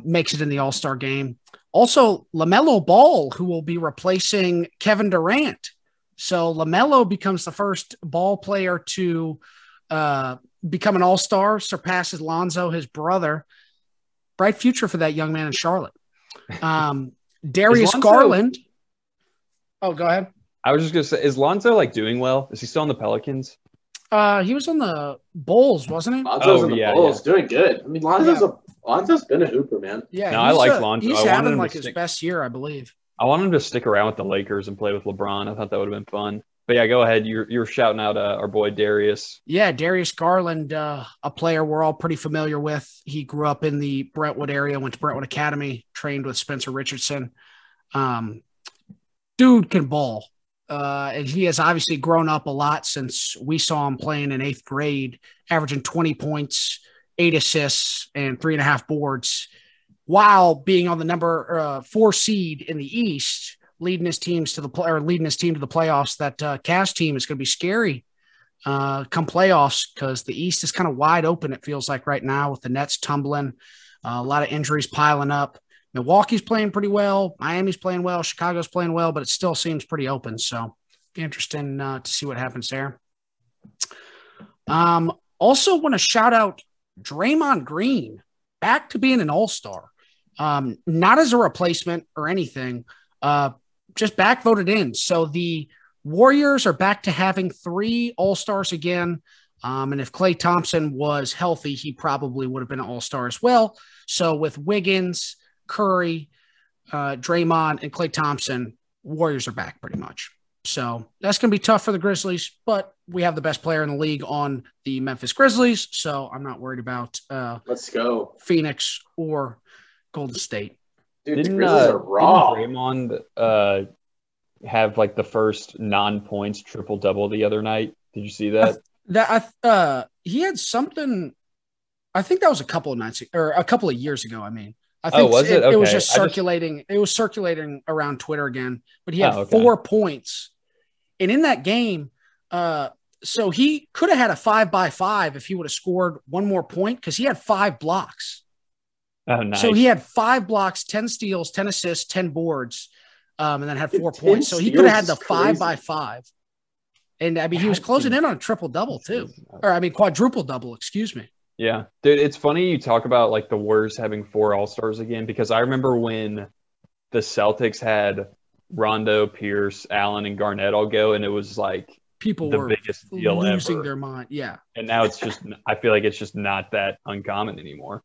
makes it in the All-Star game. Also, LaMelo Ball, who will be replacing Kevin Durant. So LaMelo becomes the first Ball player to become an All-Star, surpasses Lonzo, his brother. Bright future for that young man in Charlotte. Darius Garland. Oh, go ahead. I was just going to say, is Lonzo like doing well? Is he still on the Pelicans? He was on the Bulls, wasn't he? Lonzo's on the Bulls, doing good. I mean, Lonzo's been a hooper, man. Yeah, no, I like Lonzo. He's having like his best year, I believe. I want him to stick around with the Lakers and play with LeBron. I thought that would have been fun. But yeah, go ahead. You're shouting out our boy Darius. Yeah, Darius Garland, a player we're all pretty familiar with. He grew up in the Brentwood area, went to Brentwood Academy, trained with Spencer Richardson. Dude can ball. And he has obviously grown up a lot since we saw him playing in 8th grade, averaging 20 points, 8 assists, and 3.5 boards, while being on the number 4 seed in the East, leading his team to the playoffs. That Cavs team is going to be scary come playoffs because the East is kind of wide open. It feels like right now with the Nets tumbling, a lot of injuries piling up. Milwaukee's playing pretty well. Miami's playing well. Chicago's playing well, but it still seems pretty open. So be interesting to see what happens there. Also want to shout out Draymond Green, back to being an All-Star. Not as a replacement or anything, just back voted in. So the Warriors are back to having 3 All-Stars again. And if Klay Thompson was healthy, he probably would have been an All-Star as well. So with Wiggins, Curry, Draymond, and Klay Thompson, Warriors are back pretty much. So that's going to be tough for the Grizzlies, but we have the best player in the league on the Memphis Grizzlies, so I'm not worried about let's go Phoenix or Golden State. Dude, the Grizzlies are raw. Didn't Draymond have like the first non-points triple-double the other night? Did you see that? He had something. I think that was a couple of nights or a couple of years ago. I mean, I think was it? Okay. It was just circulating. It was circulating around Twitter again. But he had 4 points, and in that game, so he could have had a 5-by-5 if he would have scored one more point because he had 5 blocks. Oh, nice. So he had 5 blocks, 10 steals, 10 assists, 10 boards, and then had 4 points. So he could have had the 5-by-5. And I mean, he was closing in on a triple-double too. Or I mean, quadruple-double, excuse me. Yeah. Dude, it's funny you talk about like the Warriors having 4 All-Stars again, because I remember when the Celtics had Rondo, Pierce, Allen, and Garnett all go, and it was like people the were biggest deal losing ever. Their mind. Yeah. And now it's just, I feel like it's just not that uncommon anymore.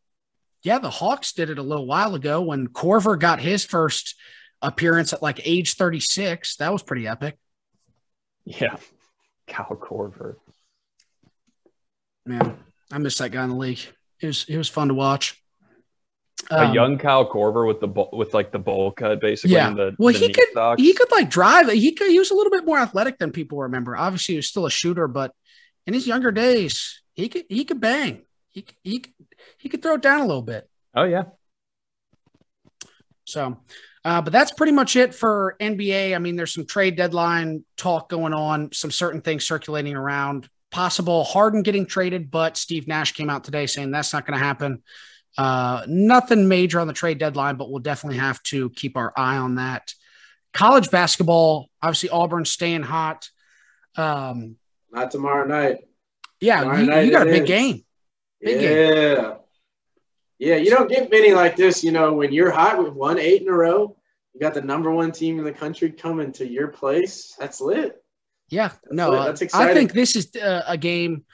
Yeah, the Hawks did it a little while ago when Korver got his first appearance at like age 36. That was pretty epic. Yeah. Kyle Korver. Man, I miss that guy in the league. It was fun to watch. A young Kyle Korver with like the bowl cut, basically. Yeah. He could like drive. He was a little bit more athletic than people remember. Obviously, he was still a shooter, but in his younger days, he could bang. He could throw it down a little bit. Oh yeah. So, but that's pretty much it for NBA. I mean, there's some trade deadline talk going on, some certain things circulating around. Possible Harden getting traded, but Steve Nash came out today saying that's not going to happen. Nothing major on the trade deadline, but we'll definitely have to keep our eye on that. College basketball, obviously Auburn's staying hot. Not tomorrow night. Yeah, you got a big game. Big game. Yeah, you don't get many like this, when you're hot. We've won 8 in a row. You got the number 1 team in the country coming to your place. That's lit. Yeah, that's exciting. I think this is a game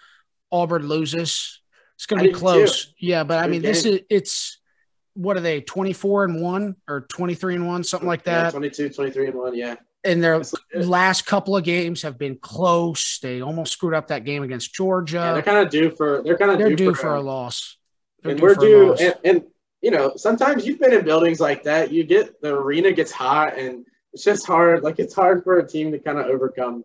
Auburn loses. It's going to be close. Too. Yeah, but I mean, it's what are they, 24-1 or 23-1, something like that? 22, 23-1, yeah. And their last couple of games have been close. They almost screwed up that game against Georgia. Yeah, they're due for a loss. And we're due. And you know, sometimes you've been in buildings like that. You get the arena gets hot, and it's just hard. Like it's hard for a team to kind of overcome.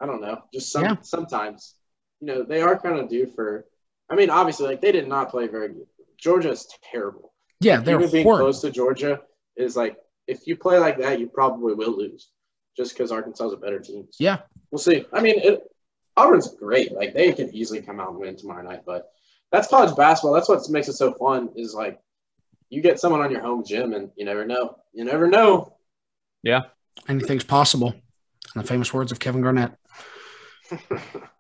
I don't know. Just sometimes, you know, they are kind of due for. I mean, obviously, like they did not play very good. Georgia is terrible. Yeah, like, they're even being horrible. close to Georgia is like if you play like that, you probably will lose, just because Arkansas is a better team. So Yeah, we'll see. I mean, Auburn's great. Like they can easily come out and win tomorrow night, but that's college basketball. That's what makes it so fun. Is like you get someone on your home gym, and you never know. You never know. Yeah, anything's possible. In the famous words of Kevin Garnett.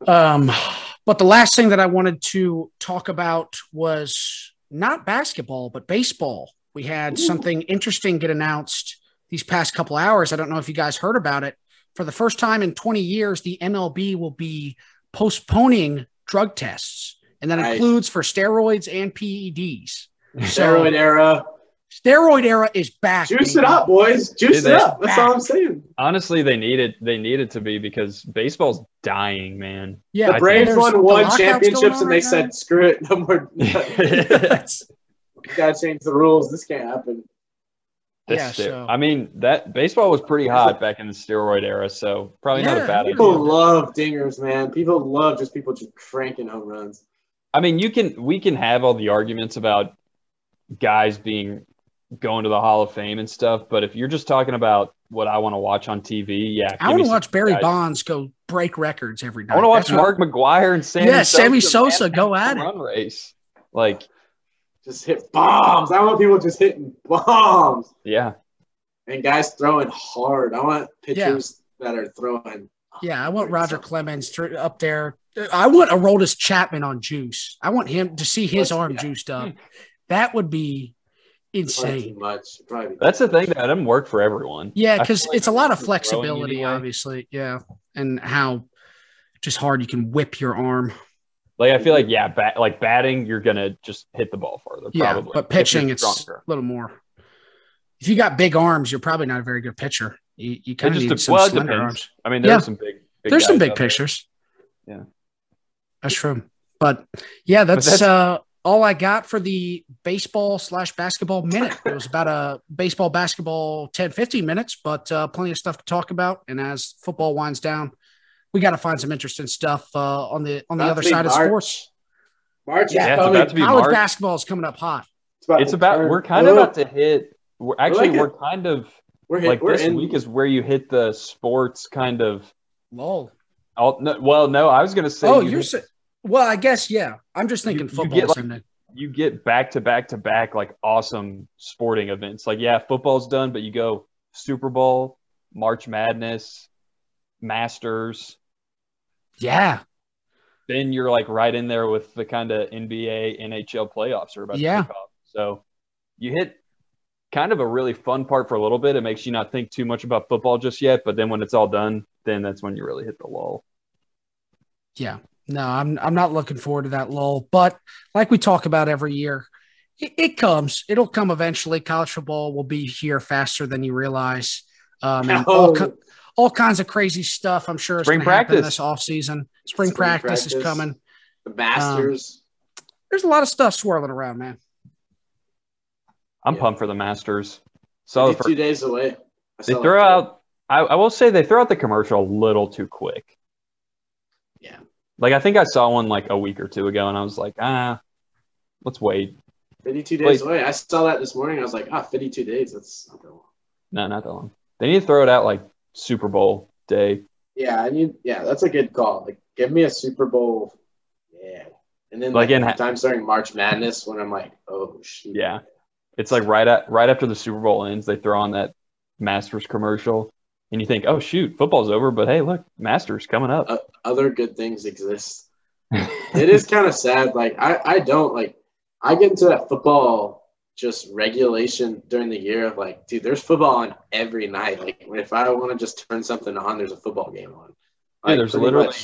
But the last thing that I wanted to talk about was not basketball, but baseball. We had something interesting get announced these past couple hours. I don't know if you guys heard about it. For the first time in 20 years, the MLB will be postponing drug tests, and that includes for steroids and PEDs. Steroid era is back. Juice it up, boys. Juice it up. That's all I'm saying. Honestly, they need it to be because baseball's dying, man. Yeah, the Braves won one championships and they said, "Screw it, no more." You gotta change the rules. This can't happen. I mean, that baseball was pretty hot back in the steroid era, so probably not a bad idea. People love dingers, man. People just cranking home runs. I mean, we can have all the arguments about guys going to the Hall of Fame and stuff, but if you're just talking about what I want to watch on TV, I want to watch Barry Bonds go break records every night. I want to watch Mark McGwire and Sammy Sosa go at it. Run race, like just hit bombs. I want people just hitting bombs. Yeah, and guys throwing hard. I want pitchers that are throwing. Yeah, I want Roger Clemens up there. I want Aroldis Chapman on juice. I want him to see his arm juiced up. That would be insane. Too much. That's the thing that doesn't work for everyone. Yeah, because it's a lot of flexibility, obviously. Yeah, and how just hard you can whip your arm. Like I feel like batting, you're gonna just hit the ball farther. Probably. But pitching, it's a little more. If you got big arms, you're probably not a very good pitcher. You kind of need some slender arms. I mean, there's some big. There's some big pitchers. Yeah, that's true. But yeah, that's all I got for the baseball/basketball minute. It was about a baseball-basketball 10-15 minutes, but plenty of stuff to talk about. And as football winds down, we got to find some interesting stuff on the other side of sports. March, college basketball is coming up hot. We're kind of about to hit. We're this week is where you hit the sports kind of lull. No, I was going to say. Oh, you're saying. Well, I guess, yeah. I'm just thinking football. You get back to back like awesome sporting events. Like, yeah, football's done, but you go Super Bowl, March Madness, Masters. Yeah. Then you're like right in there with the kind of NBA, NHL playoffs are about to kick off. So you hit kind of a really fun part for a little bit. It makes you not think too much about football just yet, but then when it's all done, then that's when you really hit the lull. Yeah. No, I'm not looking forward to that lull. But like we talk about every year, it comes. It'll come eventually. College football will be here faster than you realize. And all kinds of crazy stuff, I'm sure, is going to happen this offseason. Spring practice is coming. The Masters. There's a lot of stuff swirling around, man. I'm pumped for the Masters. So 2 days away. They throw out – I will say they throw out the commercial a little too quick. Yeah. Like, I think I saw one like a week or two ago, and I was like, let's wait. 52 days away. I saw that this morning. I was like, 52 days. That's not that long. No, not that long. They need to throw it out like Super Bowl day. Yeah, that's a good call. Like, give me a Super Bowl. Yeah. And then like times during March Madness when I'm like, oh, shoot. Yeah. It's like right after the Super Bowl ends, they throw on that Masters commercial. And you think, oh, shoot, football's over. But, hey, look, Masters coming up. Other good things exist. It is kind of sad. Like, I don't, like, I get into that football just regulation during the year of, like, dude, there's football on every night. Like, if I want to just turn something on, there's a football game on. Like, yeah, there's literally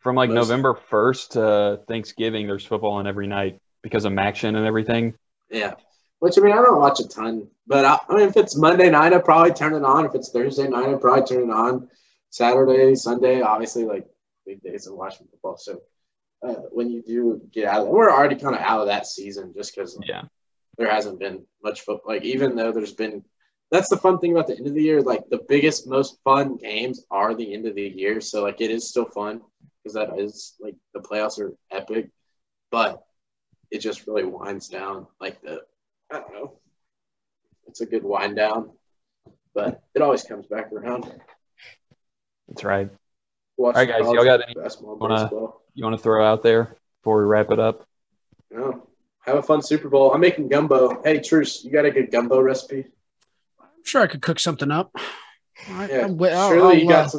from, like, November 1st to Thanksgiving, there's football on every night because of MACtion and everything. Yeah. Which, I mean, I don't watch a ton. But, I mean, if it's Monday night, I'll probably turn it on. If it's Thursday night, I'll probably turn it on. Saturday, Sunday, obviously, like, big days of watching football. So, when you do get out of it. We're already kind of out of that season just because there hasn't been much football. Like, even though there's been – that's the fun thing about the end of the year. Like, the biggest, most fun games are the end of the year. So, like, it is still fun because that is – like, the playoffs are epic. But it just really winds down. Like, I don't know. It's a good wind down. But it always comes back around. That's right. All right, guys. Y'all got any you want to throw out there before we wrap it up? No. Have a fun Super Bowl. I'm making gumbo. Hey, Truce, you got a good gumbo recipe? I'm sure I could cook something up. Surely you got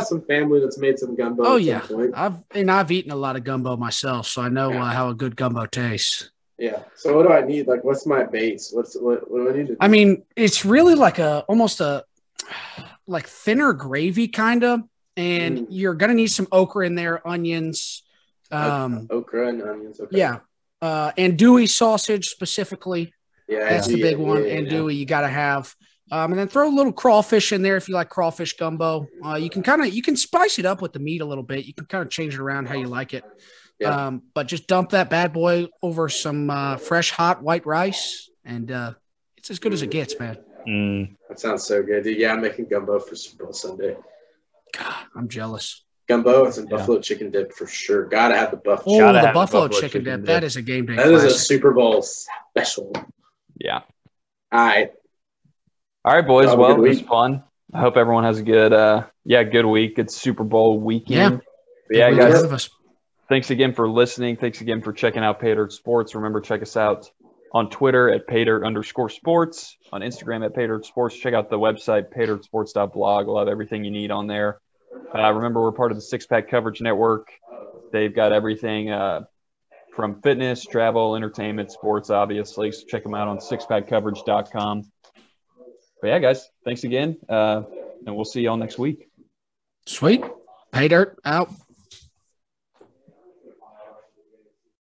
some family that's made some gumbo. Oh yeah, I've eaten a lot of gumbo myself, so I know how a good gumbo tastes. Yeah. So what do I need? Like, what's my base? What do I need to do? I mean, it's really like almost a thinner gravy kind of, and you're gonna need some okra in there, onions. Okra and onions. Okay. Yeah. Andouille sausage specifically. Yeah, that's the big one. Andouille you got to have. And then throw a little crawfish in there if you like crawfish gumbo. You can spice it up with the meat a little bit. You can kind of change it around how you like it. Yeah. But just dump that bad boy over some fresh hot white rice, and it's as good as it gets, man. That sounds so good, dude. Yeah, I'm making gumbo for Super Bowl Sunday. God, I'm jealous. Gumbo and some buffalo chicken dip for sure. Gotta have the buffalo. Oh, the buffalo chicken dip. That is a game day. That is a Super Bowl special. Yeah. All right, boys. Well, it was fun. I hope everyone has a good week. Good Super Bowl weekend. Yeah, guys. Thanks again for listening. Thanks again for checking out Pay Dirt Sports. Remember, check us out on Twitter at paydirt_sports, on Instagram at paydirtsports. Check out the website, paydirtsports.blog. We'll have everything you need on there. Remember, we're part of the Six Pack Coverage Network. They've got everything from fitness, travel, entertainment, sports, obviously. So check them out on sixpackcoverage.com. But yeah, guys, thanks again. And we'll see y'all next week. Sweet. Pay Dirt out.